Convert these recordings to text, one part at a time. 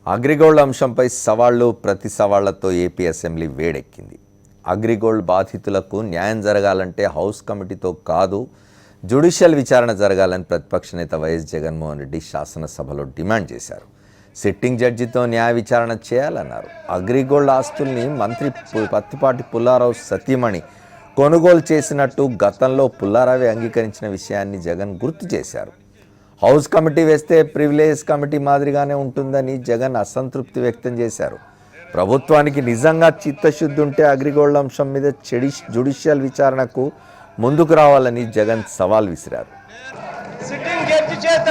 అగ్రిగోల్డ్ అంశంపై సవాళ్లు ప్రతి సవాళ్లతో ఏపీ అసెంబ్లీ వేడెక్కింది. అగ్రిగోల్డ్ బాధితులకు న్యాయం జరగాలంటే హౌస్ కమిటీతో కాదు, జ్యుడిషియల్ విచారణ జరగాలని ప్రతిపక్ష నేత వైఎస్ జగన్మోహన్ రెడ్డి శాసనసభలో డిమాండ్ చేశారు. సిట్టింగ్ జడ్జితో న్యాయ విచారణ చేయాలన్నారు. అగ్రిగోల్డ్ ఆస్తుల్ని మంత్రి పత్తిపాటి పుల్లారావు సతీమణి కొనుగోలు చేసినట్టు గతంలో పుల్లారావే అంగీకరించిన విషయాన్ని జగన్ గుర్తు చేశారు. హౌస్ కమిటీ వేస్తే ప్రివిలేజ్ కమిటీ మాదిరిగానే ఉంటుందని జగన్ అసంతృప్తి వ్యక్తం చేశారు. ప్రభుత్వానికి నిజంగా చిత్తశుద్ధి ఉంటే అగ్రిగోల్డ్ అంశం మీద జ్యుడిషియల్ విచారణకు ముందుకు రావాలని జగన్ సవాల్ విసిరారు. సిట్టింగ్ జడ్జి చేత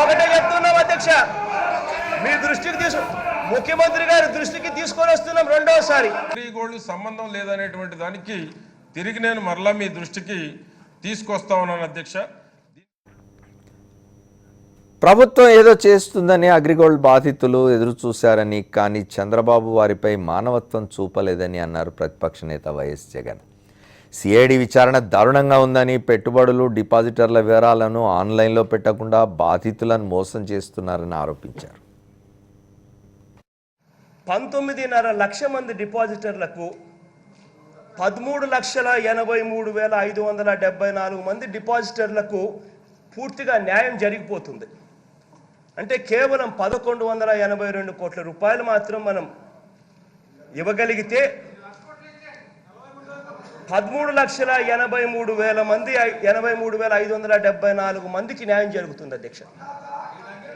ఒకటే చెప్తున్నాం అధ్యక్ష, మీ దృష్టికి ముఖ్యమంత్రి గారి దృష్టికి తీసుకొని వస్తున్నాం రెండోసారి. అగ్రిగోల్డ్ సంబంధం లేదనేటువంటి దానికి తిరిగి నేను మరలా మీ దృష్టికి తీసుకొస్తా ఉన్నాను అధ్యక్ష. ప్రభుత్వం ఏదో చేస్తుందని అగ్రిగోల్డ్ బాధితులు ఎదురు చూశారని, కానీ చంద్రబాబు వారిపై మానవత్వం చూపలేదని అన్నారు ప్రతిపక్ష నేత వైఎస్ జగన్. సిఐడి విచారణ దారుణంగా ఉందని, పెట్టుబడులు డిపాజిటర్ల వివరాలను ఆన్లైన్లో పెట్టకుండా బాధితులను మోసం చేస్తున్నారని ఆరోపించారు. 19.5 లక్షల మంది డిపాజిటర్లకు 13,83,574 మంది డిపాజిటర్లకు పూర్తిగా న్యాయం జరిగిపోతుంది. అంటే కేవలం 1,182 కోట్ల రూపాయలు మాత్రం మనం ఇవ్వగలిగితే 13,83,574 మందికి న్యాయం జరుగుతుంది అధ్యక్ష.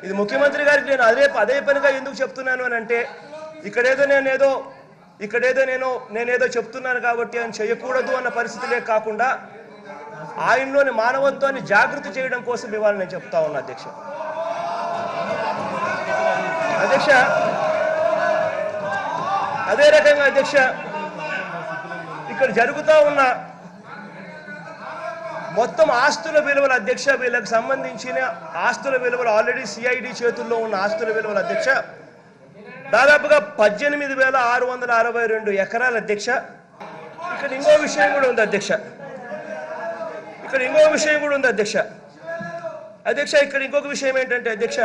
ఇది ముఖ్యమంత్రి గారికి నేను అదే పనిగా ఎందుకు చెప్తున్నాను అని అంటే, నేనేదో చెప్తున్నాను కాబట్టి ఆయన చేయకూడదు అన్న పరిస్థితులే కాకుండా ఆయనలోని మానవత్వాన్ని జాగృతి చేయడం కోసం ఇవాళ నేను చెప్తా ఉన్నా అధ్యక్ష. అదే రకంగా అధ్యక్ష, ఇక్కడ జరుగుతూ ఉన్న మొత్తం ఆస్తుల విలువల అధ్యక్ష, వీళ్ళకి సంబంధించిన ఆస్తుల విలువలు ఆల్రెడీ సిఐడి చేతుల్లో ఉన్న ఆస్తుల విలువల అధ్యక్ష దాదాపుగా 18,662 ఎకరాల అధ్యక్ష. ఇక్కడ ఇంకో విషయం కూడా ఉంది అధ్యక్ష. ఇక్కడ ఇంకొక విషయం ఏంటంటే అధ్యక్ష,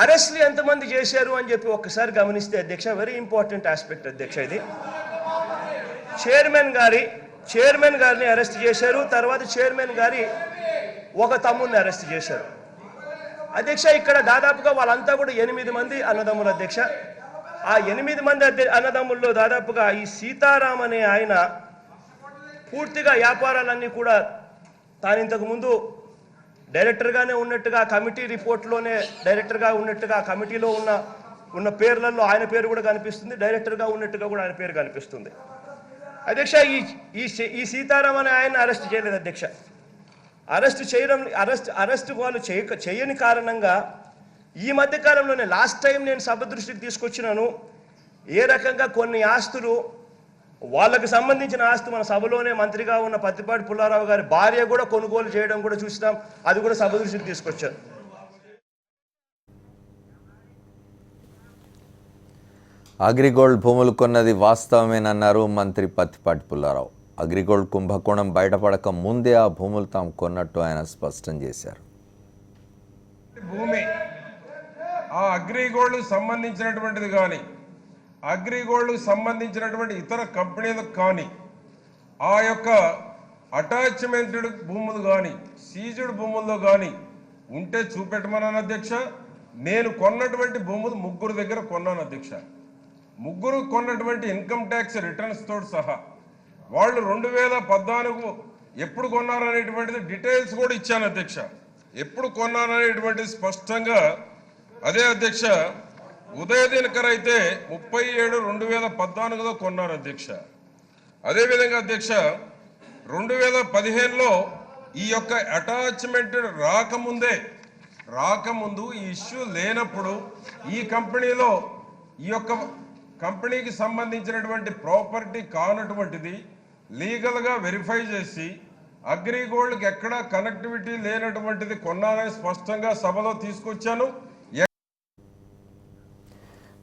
అరెస్ట్లు ఎంతమంది చేశారు అని చెప్పి ఒక్కసారి గమనిస్తే అధ్యక్ష, వెరీ ఇంపార్టెంట్ ఆస్పెక్ట్ అధ్యక్ష. ఇది చైర్మన్ గారిని అరెస్ట్ చేశారు, తర్వాత చైర్మన్ గారి ఒక తమ్ముడిని అరెస్ట్ చేశారు అధ్యక్ష. ఇక్కడ దాదాపుగా వాళ్ళంతా కూడా 8 మంది అన్నదమ్ములు అధ్యక్ష. ఆ 8 మంది అన్నదమ్ముల్లో దాదాపుగా ఈ సీతారాం అనే ఆయన పూర్తిగా వ్యాపారాలన్నీ కూడా తాను ఇంతకు ముందు డైరెక్టర్గానే ఉన్నట్టుగా, కమిటీ రిపోర్ట్లోనే డైరెక్టర్గా ఉన్నట్టుగా, కమిటీలో ఉన్న పేర్లలో ఆయన పేరు కూడా కనిపిస్తుంది, డైరెక్టర్గా ఉన్నట్టుగా కూడా ఆయన పేరు కనిపిస్తుంది అధ్యక్ష. ఈ సీతారాం అనే ఆయన అరెస్ట్ చేయలేదు అధ్యక్ష. అరెస్ట్ వాళ్ళు చేయని కారణంగా ఈ మధ్య కాలంలోనే లాస్ట్ టైం నేను సభ దృష్టికి తీసుకొచ్చినాను, ఏ రకంగా కొన్ని ఆస్తులు వాళ్ళకి సంబంధించిన ఆస్తు మన సభలోనే మంత్రిగా ఉన్న పత్తిపాటి పుల్లారావు గారి భార్య కూడా కొనుగోలు చేయడం కూడా చూసినాం. అది కూడా సభ దృష్టికి తీసుకొచ్చారు. అగ్రిగోల్డ్ భూములు కొన్నది వాస్తవమేనన్నారు మంత్రి పత్తిపాటి పుల్లారావు. అగ్రిగోల్డ్ కుంభకోణం బయటపడక ముందే ఆ భూములు తాము కొన్నట్టు ఆయన స్పష్టం చేశారు. భూమి ఆ అగ్రిగోల్డ్ సంబంధించినటువంటిది కానీ, అగ్రిగోల్డ్ సంబంధించినటువంటి ఇతర కంపెనీలకు కానీ, ఆ యొక్క అటాచ్మెంటెడ్ భూములు కానీ, సీజ్డ్ భూముల్లో కానీ ఉంటే చూపెట్టమన్నాను అధ్యక్ష. నేను కొన్నటువంటి భూములు 3 దగ్గర కొన్నాను అధ్యక్ష. 3 కొన్నటువంటి ఇన్కమ్ ట్యాక్స్ రిటర్న్స్ తోడు సహా వాళ్ళు 2014 ఎప్పుడు కొన్నారనేటువంటిది డీటెయిల్స్ కూడా ఇచ్చాను అధ్యక్ష. ఎప్పుడు కొన్నారనేటువంటిది స్పష్టంగా అదే అధ్యక్ష. ఉదయ దినకర్ అయితే 37/2014లో కొన్నారు అధ్యక్ష. అదేవిధంగా అధ్యక్ష 2015లో ఈ యొక్క అటాచ్మెంట్ రాకముందు ఈ ఇష్యూ లేనప్పుడు ఈ కంపెనీలో ఈ యొక్క కంపెనీకి సంబంధించినటువంటి ప్రాపర్టీ కానటువంటిది లీగల్గా వెరిఫై చేసి అగ్రిగోల్డ్కి ఎక్కడా కనెక్టివిటీ లేనటువంటిది కొన్నానని స్పష్టంగా సభలో తీసుకొచ్చాను.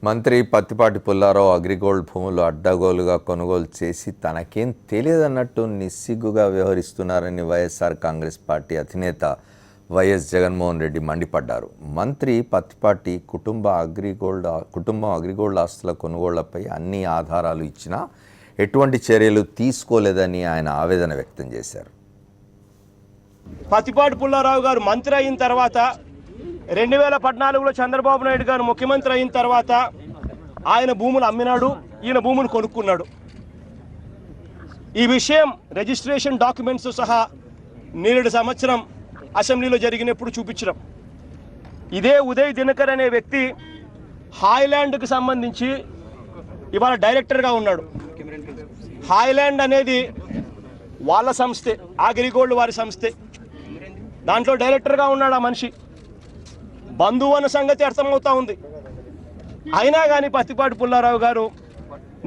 మంత్రి పత్తిపాటి పుల్లారావు అగ్రిగోల్డ్ భూములు అడ్డగోలుగా కొనుగోలు చేసి తనకేం తెలియదన్నట్టు నిస్సిగ్గుగా వ్యవహరిస్తున్నారని వైఎస్ఆర్ కాంగ్రెస్ పార్టీ అధినేత వైఎస్ జగన్మోహన్ రెడ్డి మండిపడ్డారు. మంత్రి పత్తిపాటి కుటుంబం అగ్రిగోల్డ్ ఆస్తుల కొనుగోళ్లపై అన్ని ఆధారాలు ఇచ్చినా ఎటువంటి చర్యలు తీసుకోలేదని ఆయన ఆవేదన వ్యక్తం చేశారు. పత్తిపాటి పుల్లారావు గారు మంత్రి అయిన తర్వాత 2014లో చంద్రబాబు నాయుడు గారు ముఖ్యమంత్రి అయిన తర్వాత ఆయన భూములు అమ్మినాడు, ఈయన భూములు కొనుక్కున్నాడు. ఈ విషయం రిజిస్ట్రేషన్ డాక్యుమెంట్స్ సహా 7 సంవత్సరం అసెంబ్లీలో జరిగినప్పుడు చూపించడం. ఇదే ఉదయ్ దినకర్ అనే వ్యక్తి హాయ్లాండ్కి సంబంధించి ఇవాళ డైరెక్టర్గా ఉన్నాడు. హాయ్లాండ్ అనేది వాళ్ళ సంస్థే, అగ్రిగోల్డ్ వారి సంస్థే. దాంట్లో డైరెక్టర్గా ఉన్నాడు ఆ మనిషి. బంధువు అన్న సంగతి అర్థమవుతా ఉంది. అయినా కానీ పత్తిపాటి పుల్లారావు గారు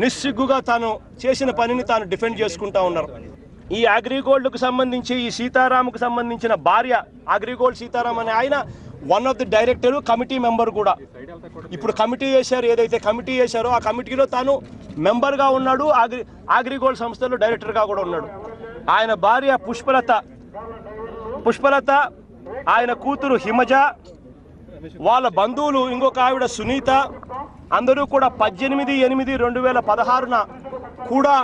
నిస్సిగ్గుగా తాను చేసిన పనిని తాను డిఫెండ్ చేసుకుంటా ఉన్నారు. ఈ అగ్రిగోల్డ్కు సంబంధించి ఈ సీతారాంకు సంబంధించిన భార్య అగ్రిగోల్డ్ సీతారాం అనే ఆయన one of the director, committee member కూడా. ఇప్పుడు కమిటీ చేశారు, ఏదైతే కమిటీ చేశారో ఆ కమిటీలో తాను మెంబర్గా ఉన్నాడు, అగ్రిగోల్డ్ సంస్థలో డైరెక్టర్గా కూడా ఉన్నాడు. ఆయన భార్య పుష్పలత, ఆయన కూతురు హిమజ, వాళ్ళ బంధువులు ఇంకొక ఆవిడ సునీత, అందరూ కూడా 18/8/2016 కూడా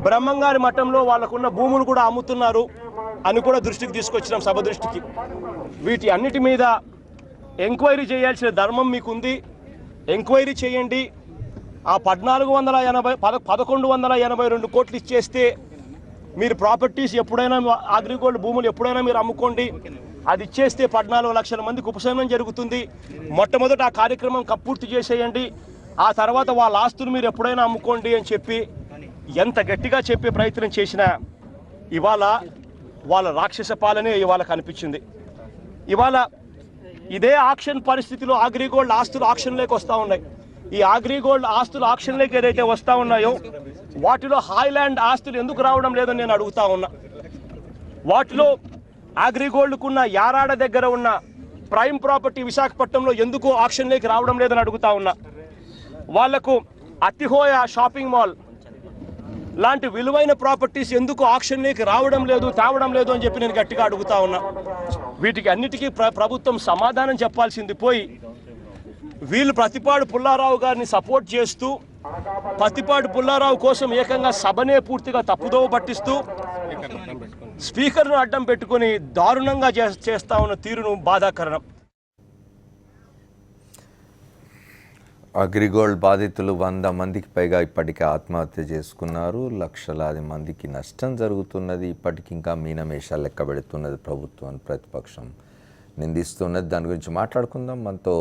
బ్రహ్మంగారి మఠంలో వాళ్ళకున్న భూములు కూడా అమ్ముతున్నారు అని కూడా దృష్టికి తీసుకొచ్చినాం, సభ దృష్టికి. వీటి అన్నిటి మీద ఎంక్వైరీ చేయాల్సిన ధర్మం మీకుంది. ఎంక్వైరీ చేయండి. ఆ 1182 కోట్లు ఇచ్చేస్తే మీరు ప్రాపర్టీస్ ఎప్పుడైనా, అగ్రిగోల్డ్ భూములు ఎప్పుడైనా మీరు అమ్ముకోండి. అది ఇచ్చేస్తే 14 లక్షల మందికి ఉపశమనం జరుగుతుంది. మొట్టమొదట ఆ కార్యక్రమం పూర్తి చేసేయండి. ఆ తర్వాత వాళ్ళ ఆస్తులు మీరు ఎప్పుడైనా అమ్ముకోండి అని చెప్పి ఎంత గట్టిగా చెప్పే ప్రయత్నం చేసినా ఇవాళ వాళ్ళ రాక్షస పాలనే ఇవాళ కనిపించింది. ఇవాళ ఇదే ఆక్షన్ పరిస్థితిలో అగ్రిగోల్డ్ ఆస్తులు ఆక్షన్లోకి వస్తూ ఉన్నాయి. ఈ అగ్రిగోల్డ్ ఆస్తులు ఆక్షన్లోకి ఏదైతే వస్తూ ఉన్నాయో వాటిలో హాయ్లాండ్ ఆస్తులు ఎందుకు రావడం లేదని నేను అడుగుతా ఉన్నా. వాటిలో అగ్రిగోల్డ్కున్న యారాడ దగ్గర ఉన్న ప్రైమ్ ప్రాపర్టీ విశాఖపట్నంలో ఎందుకు ఆక్షన్లోకి రావడం లేదని అడుగుతా ఉన్నా. వాళ్లకు అతిహోయ షాపింగ్ మాల్ లాంటి విలువైన ప్రాపర్టీస్ ఎందుకు ఆక్షన్లోకి తేవడం లేదు అని చెప్పి నేను గట్టిగా అడుగుతా ఉన్నా. వీటికి అన్నిటికీ ప్రభుత్వం సమాధానం చెప్పాల్సింది పోయి వీళ్ళు పత్తిపాటి పుల్లారావు గారిని సపోర్ట్ చేస్తూ పత్తిపాటి పుల్లారావు కోసం ఏకంగా సభనే పూర్తిగా తప్పుదోవ పట్టిస్తూ స్పీకర్ను అడ్డం పెట్టుకుని దారుణంగా చేస్తా ఉన్న తీరును బాధాకరణం. అగ్రిగోల్డ్ బాధితులు 100 మందికి పైగా ఇప్పటికే ఆత్మహత్య చేసుకున్నారు. లక్షలాది మందికి నష్టం జరుగుతున్నది. ఇప్పటికి ఇంకా మీనమేషాలు లెక్క పెడుతున్నది ప్రభుత్వం, ప్రతిపక్షం నిందిస్తున్నది. దాని గురించి మాట్లాడుకుందాం. మనతో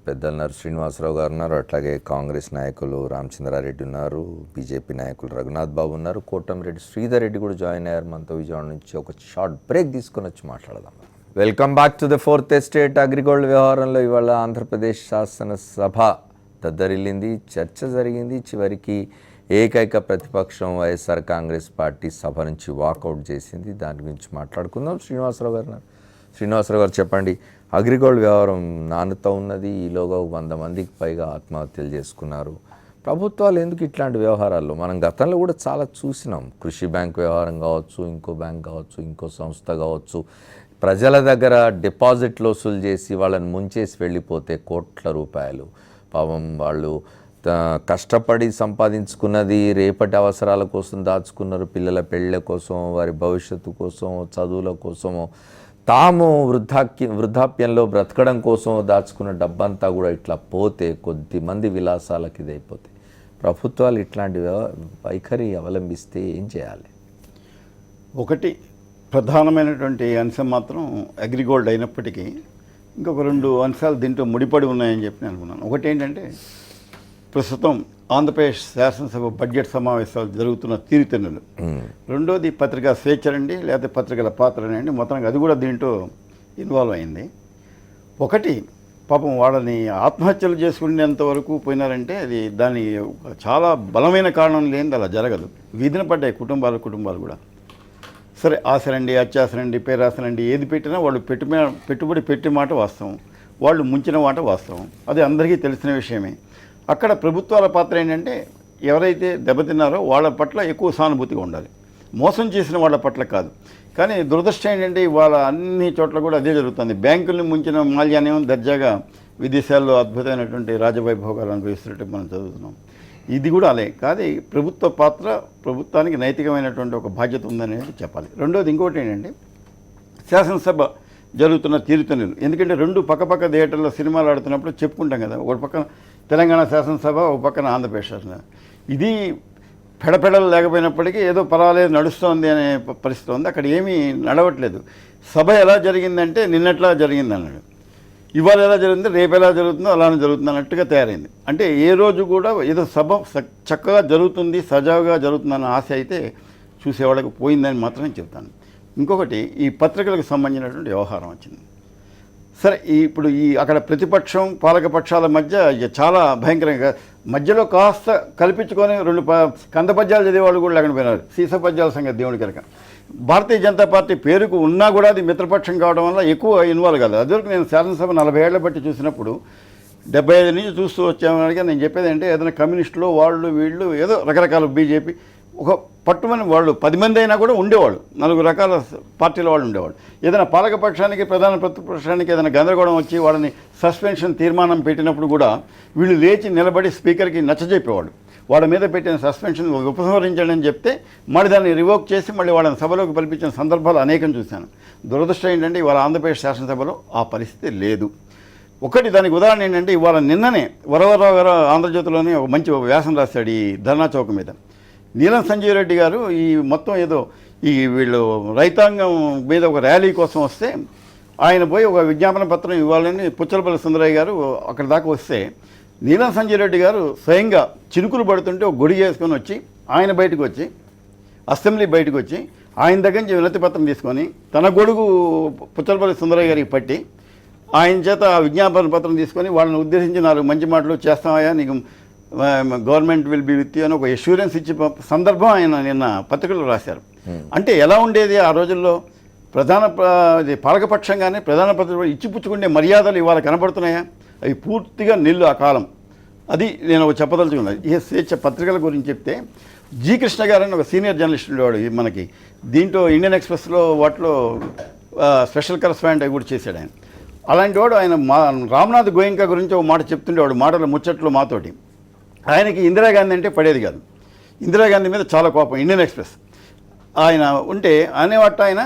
పెద్దలన్నారు శ్రీనివాసరావు గారు ఉన్నారు, అట్లాగే కాంగ్రెస్ నాయకులు రామచంద్రారెడ్డి ఉన్నారు, బీజేపీ నాయకులు రఘునాథ్ బాబు ఉన్నారు, కోటంరెడ్డి శ్రీధర్ రెడ్డి కూడా జాయిన్ అయ్యారు మనతో. విజయవాడ నుంచి ఒక షార్ట్ బ్రేక్ తీసుకొని వచ్చి మాట్లాడదాం. Welcome back to the 4th estate. AgriGold వ్యవహారంలో ఇవాళ ఆంధ్రప్రదేశ్ శాసనసభ దద్దరిల్లింది, చర్చ జరిగింది. చివరికి ఏకైక ప్రతిపక్షం వైఎస్ఆర్ కాంగ్రెస్ పార్టీ సభ నుంచి వాకౌట్ చేసింది. దాని గురించి మాట్లాడుకుందాం. శ్రీనివాసరావు గారు చెప్పండి, అగ్రిగోల్డ్ వ్యవహారం నానుతూ ఉన్నది. ఈలోగా 100 మందికి పైగా ఆత్మహత్యలు చేసుకున్నారు. ప్రభుత్వాలు ఎందుకు ఇట్లాంటి వ్యవహారాల్లో, మనం గతంలో కూడా చాలా చూసినాం. కృషి బ్యాంక్ వ్యవహారం కావచ్చు, ఇంకో బ్యాంక్ కావచ్చు, ఇంకో సంస్థ కావచ్చు, ప్రజల దగ్గర డిపాజిట్లు వసూలు చేసి వాళ్ళని ముంచేసి వెళ్ళిపోతే కోట్ల రూపాయలు. పాపం వాళ్ళు కష్టపడి సంపాదించుకున్నది రేపటి అవసరాల కోసం దాచుకున్నారు. పిల్లల పెళ్ళ కోసం, వారి భవిష్యత్తు కోసం, చదువుల కోసమో, తాము వృద్ధాప్యంలో బ్రతకడం కోసం దాచుకున్న డబ్బంతా కూడా ఇట్లా పోతే కొద్దిమంది విలాసాలకి ఇదైపోతాయి. ప్రభుత్వాలు ఇట్లాంటి వైఖరి అవలంబిస్తే ఏం చేయాలి? ఒకటి ప్రధానమైనటువంటి అంశం మాత్రం అగ్రిగోల్డ్ అయినప్పటికీ ఇంకొక 2 అంశాలు దీంట్లో ముడిపడి ఉన్నాయని చెప్పి నేను అనుకున్నాను. ఒకటి ఏంటంటే ప్రస్తుతం ఆంధ్రప్రదేశ్ శాసనసభ బడ్జెట్ సమావేశాలు జరుగుతున్న తీరుతెన్నులు. రెండోది పత్రికా స్వేచ్ఛ అండి, లేకపోతే పత్రికల పాత్ర అండి, మొత్తానికి అది కూడా దీంట్లో ఇన్వాల్వ్ అయింది. ఒకటి పాపం వాళ్ళని ఆత్మహత్యలు చేసుకునేంత వరకు పోయినారంటే అది దాని చాలా బలమైన కారణం లేనిది అలా జరగదు. వీధిన పడ్డాయి కుటుంబాలు కూడా. సరే ఆశనండి, అత్యాశనండి, పేరాశనండి, ఏది పెట్టినా వాళ్ళు పెట్టుబడి పెట్టే మాట వాస్తవం, వాళ్ళు ముంచిన మాట వాస్తవం, అది అందరికీ తెలిసిన విషయమే. అక్కడ ప్రభుత్వాల పాత్ర ఏంటంటే ఎవరైతే దెబ్బతిన్నారో వాళ్ళ పట్ల ఎక్కువ సానుభూతిగా ఉండాలి, మోసం చేసిన వాళ్ళ పట్ల కాదు. కానీ దురదృష్టం ఏంటంటే ఇవాళ అన్ని చోట్ల కూడా అదే జరుగుతుంది. బ్యాంకుల్ని ముంచిన మాల్యాన్ని దర్జాగా విదేశాల్లో అద్భుతమైనటువంటి రాజవైభోగాలు అనుభవిస్తున్నట్టు మనం చదువుతున్నాం. ఇది కూడా అలే కాదు. ప్రభుత్వ పాత్ర, ప్రభుత్వానికి నైతికమైనటువంటి ఒక బాధ్యత ఉందనేది చెప్పాలి. రెండోది ఇంకోటి ఏంటంటే శాసనసభ జరుగుతున్న తీరుతెన్నులు. ఎందుకంటే రెండు పక్కపక్క థియేటర్లో సినిమాలు ఆడుతున్నప్పుడు చెప్పుకుంటాం కదా, ఒక పక్కన తెలంగాణ శాసనసభ, ఒక పక్కన ఆంధ్రప్రదేశ్ శాసనసభ. ఇది పెడపెడలు లేకపోయినప్పటికీ ఏదో పర్వాలేదు నడుస్తోంది అనే పరిస్థితి ఉంది. అక్కడ ఏమీ నడవట్లేదు. సభ ఎలా జరిగిందంటే నిన్నట్లా జరిగింది అన్నాడు. ఇవాళ ఎలా జరిగిందో రేపు ఎలా జరుగుతుందో అలానే జరుగుతుంది అన్నట్టుగా తయారైంది. అంటే ఏ రోజు కూడా ఏదో సభ చక్కగా జరుగుతుంది, సజావుగా జరుగుతుందన్న ఆశ అయితే చూసేవాళ్ళకి పోయిందని మాత్రమే చెప్తాను. ఇంకొకటి ఈ పత్రికలకు సంబంధించినటువంటి వ్యవహారం వచ్చింది. సరే, ఇప్పుడు అక్కడ ప్రతిపక్షం పాలకపక్షాల మధ్య చాలా భయంకరంగా మధ్యలో కాస్త కల్పించుకొని రెండు కందపద్యాలు చదివేవాళ్ళు కూడా లేకుండా పోయినారు. సీసపద్యాల సంగతి దేవుడి కనుక. భారతీయ జనతా పార్టీ పేరుకు ఉన్నా కూడా అది మిత్రపక్షం కావడం వల్ల ఎక్కువ ఇన్వాల్వ్ కాదు. అదివరకు నేను శాసనసభ 40 ఏళ్ల బట్టి చూసినప్పుడు 75 నుంచి చూస్తూ వచ్చామని నేను చెప్పేది అంటే ఏదైనా కమ్యూనిస్టులు వాళ్ళు వీళ్ళు ఏదో రకరకాల బీజేపీ ఒక పట్టుమని వాళ్ళు 10 మంది అయినా కూడా ఉండేవాళ్ళు, 4 రకాల పార్టీల వాళ్ళు ఉండేవాళ్ళు. ఏదైనా పాలకపక్షానికి ప్రధాన ప్రతిపక్షానికి ఏదైనా గందరగోళం వచ్చి వాళ్ళని సస్పెన్షన్ తీర్మానం పెట్టినప్పుడు కూడా వీళ్ళు లేచి నిలబడి స్పీకర్కి నచ్చజెప్పేవాళ్ళు. వాళ్ళ మీద పెట్టిన సస్పెన్షన్ ఉపసంహరించండి అని చెప్తే మళ్ళీ దాన్ని రివోక్ చేసి మళ్ళీ వాళ్ళని సభలోకి పిలిపించిన సందర్భాలు అనేకం చూశాను. దురదృష్టం ఏంటంటే ఇవాళ ఆంధ్రప్రదేశ్ శాసనసభలో ఆ పరిస్థితి లేదు. ఒకటి దానికి ఉదాహరణ ఏంటంటే ఇవాళ నిన్ననే వరవరరావు గారు ఆంధ్రజ్యోతిలోని ఒక మంచి వ్యాసం రాశాడు ఈ ధర్నా చౌక్ మీద. నీలం సంజీవ్ రెడ్డి గారు ఈ మొత్తం ఏదో వీళ్ళు రైతాంగం మీద ఒక ర్యాలీ కోసం వస్తే ఆయన పోయి ఒక విజ్ఞాపన పత్రం ఇవ్వాలని పుచ్చలపల్లి సుందరయ్య గారు అక్కడ దాకా వస్తే నీలం సంజయ్ రెడ్డి గారు స్వయంగా చినుకులు పడుతుంటే ఒక గొడుగు వేసుకొని వచ్చి ఆయన బయటకు వచ్చి అసెంబ్లీ బయటకు వచ్చి ఆయన దగ్గర నుంచి వినతి పత్రం తీసుకొని తన గొడుగు పుచ్చలపల్లి సుందరయ్య గారికి పట్టి ఆయన చేత ఆ విజ్ఞాపన పత్రం తీసుకొని వాళ్ళని ఉద్దేశించి 4 మంచి మాటలు చేస్తామయ్యా, నీకు government will be with you అని ఒక ఎష్యూరెన్స్ ఇచ్చే సందర్భం ఆయన నిన్న పత్రికలు రాశారు. అంటే ఎలా ఉండేది ఆ రోజుల్లో పాలకపక్షంగానే ప్రధాన ప్రతిపక్షం ఇచ్చిపుచ్చుకునే మర్యాదలు ఇవాళ కనబడుతున్నాయా? అవి పూర్తిగా నిల్లు ఆ కాలం. అది నేను చెప్పదలుచుకున్నది. ఈ స్వేచ్ఛ పత్రికల గురించి చెప్తే జి కృష్ణ గారని ఒక సీనియర్ జర్నలిస్ట్ ఉండేవాడు మనకి. దీంట్లో ఇండియన్ ఎక్స్ప్రెస్లో వాటిలో స్పెషల్ కరెస్పాండెంట్ కూడా చేశాడు ఆయన. అలాంటి వాడు ఆయన రామ్నాథ్ గోయంకా గురించి ఒక మాట చెప్తుండేవాడు మాటలు ముచ్చట్లు మాతోటి. ఆయనకి ఇందిరాగాంధీ అంటే పడేది కాదు. ఇందిరాగాంధీ మీద చాలా కోపం. ఇండియన్ ఎక్స్ప్రెస్ ఆయన ఉంటే అనేవాట ఆయన,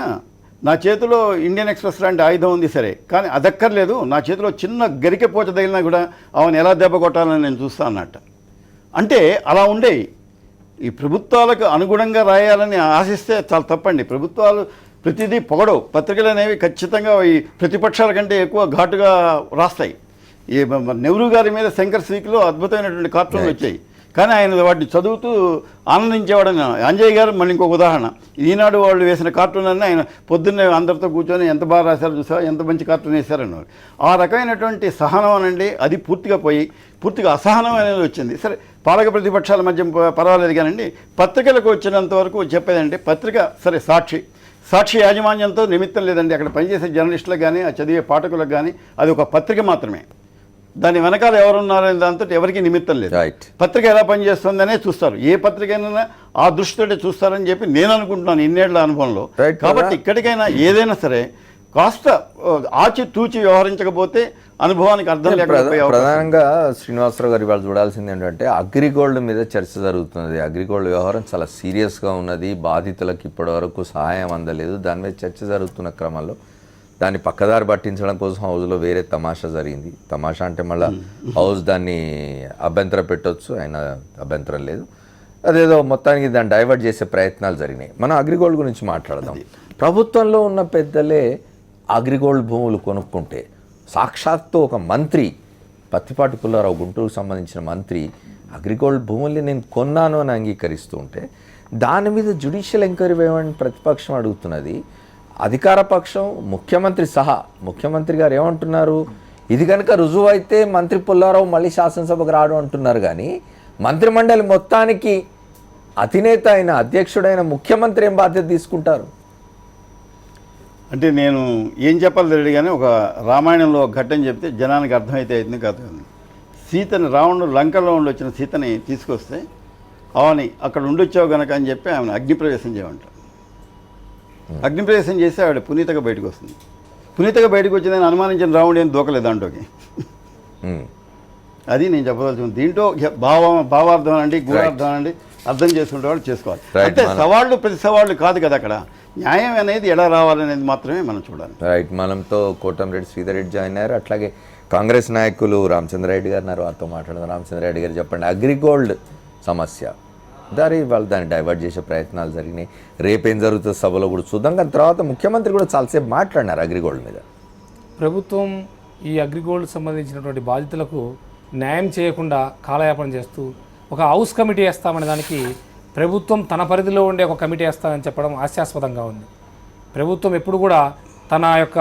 నా చేతిలో ఇండియన్ ఎక్స్ప్రెస్ లాంటి ఆయుధం ఉంది సరే, కానీ అదక్కర్లేదు, నా చేతిలో చిన్న గరికె పోచ తగిలినా కూడా ఆమెను ఎలా దెబ్బ కొట్టాలని నేను చూస్తా అన్నట్ట. అంటే అలా ఉండేవి. ఈ ప్రభుత్వాలకు అనుగుణంగా రాయాలని ఆశిస్తే చాలా తప్పండి. ప్రభుత్వాలు ప్రతిదీ పొగడవు. పత్రికలు అనేవి ఖచ్చితంగా ఈ ప్రతిపక్షాల కంటే ఎక్కువ ఘాటుగా రాస్తాయి. ఈ నెహ్రూ గారి మీద శంకర్ స్వీక్లో అద్భుతమైనటువంటి కార్టూన్లు వచ్చాయి, కానీ ఆయన వాటిని చదువుతూ ఆనందించేవాడని. అంజయ్ గారు మళ్ళీ ఇంకొక ఉదాహరణ. ఈనాడు వాళ్ళు వేసిన కార్టూన్ అన్నీ ఆయన పొద్దున్నే అందరితో కూర్చొని ఎంత బాగా రాశారో చూసావా, ఎంత మంచి కార్టూన్ వేశారన్నారు. ఆ రకమైనటువంటి సహనం అనండి అది పూర్తిగా పోయి పూర్తిగా అసహనం అనేది వచ్చింది. సరే, పాలక ప్రతిపక్షాల మధ్య పర్వాలేదు కానండి, పత్రికలకు వచ్చినంత వరకు చెప్పేదంటే పత్రిక సరే సాక్షి యాజమాన్యంతో నిమిత్తం లేదండి. అక్కడ పనిచేసే జర్నలిస్టులకు కానీ ఆ చదివే పాఠకులకు కానీ అది ఒక పత్రిక మాత్రమే. దాని వెనకాల ఎవరున్నారనే దాంతో ఎవరికి నిమిత్తం లేదు. పత్రిక ఎలా పనిచేస్తుందనే చూస్తారు. ఏ పత్రికైనా ఆ దృష్టితోటే చూస్తారని చెప్పి నేను అనుకుంటున్నాను ఇన్నేళ్ల అనుభవంలో. కాబట్టి ఇక్కడికైనా ఏదైనా సరే కాస్త ఆచితూచి వ్యవహరించకపోతే అనుభవానికి అర్థం లేకపోతే. ప్రధానంగా శ్రీనివాసరావు గారు ఇవాళ చూడాల్సింది ఏంటంటే అగ్రిగోల్డ్ మీద చర్చ జరుగుతున్నది. అగ్రిగోల్డ్ వ్యవహారం చాలా సీరియస్గా ఉన్నది. బాధితులకు ఇప్పటివరకు సహాయం అందలేదు. దాని మీద చర్చ జరుగుతున్న క్రమంలో దాన్ని పక్కదారి పట్టించడం కోసం హౌస్లో వేరే తమాషా జరిగింది. తమాషా అంటే మళ్ళీ హౌస్ దాన్ని అభ్యంతరం పెట్టవచ్చు, అయినా అభ్యంతరం లేదు. అదేదో మొత్తానికి దాన్ని డైవర్ట్ చేసే ప్రయత్నాలు జరిగినాయి. మనం అగ్రిగోల్డ్ గురించి మాట్లాడదాం. ప్రభుత్వంలో ఉన్న పెద్దలే అగ్రిగోల్డ్ భూములు కొనుక్కుంటే సాక్షాత్తు ఒక మంత్రి పత్తిపాటి పుల్లారావు గుంటూరుకు సంబంధించిన మంత్రి అగ్రిగోల్డ్ భూముల్ని నేను కొన్నాను అని అంగీకరిస్తూ ఉంటే దాని మీద జ్యుడిషియల్ ఎంక్వైరీ వేయమని ప్రతిపక్షం అడుగుతున్నది. అధికార పక్షం ముఖ్యమంత్రి గారు ఏమంటున్నారు, ఇది కనుక రుజువు అయితే మంత్రి పుల్లారావు మళ్ళీ శాసనసభకు రాడు అంటున్నారు. కానీ మంత్రిమండలి మొత్తానికి అధినేత అయిన అధ్యక్షుడైన ముఖ్యమంత్రి ఏం బాధ్యత తీసుకుంటారు? అంటే నేను ఏం చెప్పాలి తెలియదు కానీ ఒక రామాయణంలో ఒక ఘట్టం చెప్తే జనానికి అర్థమైతే అవుతుంది కథ. సీతని రావణుడు లంకలో ఉండి వచ్చిన సీతని తీసుకొస్తే ఆమెని అక్కడ ఉండొచ్చావు కనుక అని చెప్పి ఆమెను అగ్నిప్రవేశం చేయమంటారు. అగ్నిప్రవేశం చేస్తే ఆవిడ పునీతగా బయటకు వస్తుంది. పునీతగా బయటకు వచ్చిందని అనుమానించిన రాముడు ఏం దూకలేదు దాంట్లోకి. అది నేను చెప్పదలుచుకున్నాను. దీంట్లో భావార్థం అనండి, గూఢార్థం అనండి, అర్థం చేసుకుంటే వాళ్ళు చేసుకోవాలి. అంటే సవాళ్ళు ప్రతి సవాళ్ళు కాదు కదా, అక్కడ న్యాయం అనేది ఎలా రావాలనేది మాత్రమే మనం చూడాలి. రైట్. మనతో కోటంరెడ్డి శ్రీధర్ రెడ్డి జాయిన్ అయ్యారు. అట్లాగే కాంగ్రెస్ నాయకులు రామచంద్రారెడ్డి గారు ఉన్నారు, వారితో మాట్లాడదాం. రామచంద్రారెడ్డి గారు చెప్పండి, అగ్రిగోల్డ్ సమస్య వాళ్ళు దాన్ని డైవర్ట్ చేసే ప్రయత్నాలు జరిగినాయి. రేపేం జరుగుతుంది సభలో కూడా చూద్దాం. కానీ తర్వాత ముఖ్యమంత్రి కూడా చాలాసేపు మాట్లాడినారు అగ్రిగోల్డ్ మీద. ప్రభుత్వం ఈ అగ్రిగోల్డ్ సంబంధించినటువంటి బాధితులకు న్యాయం చేయకుండా కాలయాపన చేస్తూ ఒక హౌస్ కమిటీ వేస్తామనే దానికి ప్రభుత్వం తన పరిధిలో ఉండే ఒక కమిటీ వేస్తామని చెప్పడం హాస్యాస్పదంగా ఉంది. ప్రభుత్వం ఎప్పుడు కూడా తన యొక్క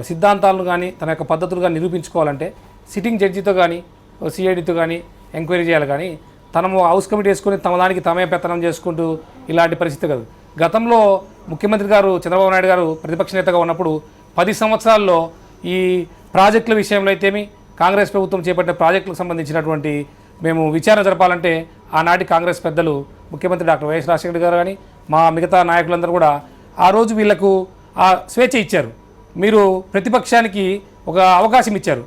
సిద్ధాంతాలను కానీ తన యొక్క పద్ధతులు కానీ నిరూపించుకోవాలంటే సిట్టింగ్ జడ్జితో కానీ సిఐడితో కానీ ఎంక్వైరీ చేయాలి. కానీ తనము హౌస్ కమిటీ వేసుకొని తమ దానికి తమే పెత్తనం చేసుకుంటూ ఇలాంటి పరిస్థితి కాదు. గతంలో ముఖ్యమంత్రి గారు చంద్రబాబు నాయుడు గారు ప్రతిపక్ష నేతగా ఉన్నప్పుడు 10 సంవత్సరాల్లో ఈ ప్రాజెక్టుల విషయంలో అయితేమి కాంగ్రెస్ ప్రభుత్వం చేపట్టిన ప్రాజెక్టులకు సంబంధించినటువంటి మేము విచారణ జరపాలంటే ఆనాటి కాంగ్రెస్ పెద్దలు ముఖ్యమంత్రి డాక్టర్ వైఎస్ రాజశేఖర గారు కానీ మా మిగతా నాయకులందరూ కూడా ఆ రోజు వీళ్లకు ఆ స్వేచ్ఛ ఇచ్చారు. మీరు ప్రతిపక్షానికి ఒక అవకాశం ఇచ్చారు,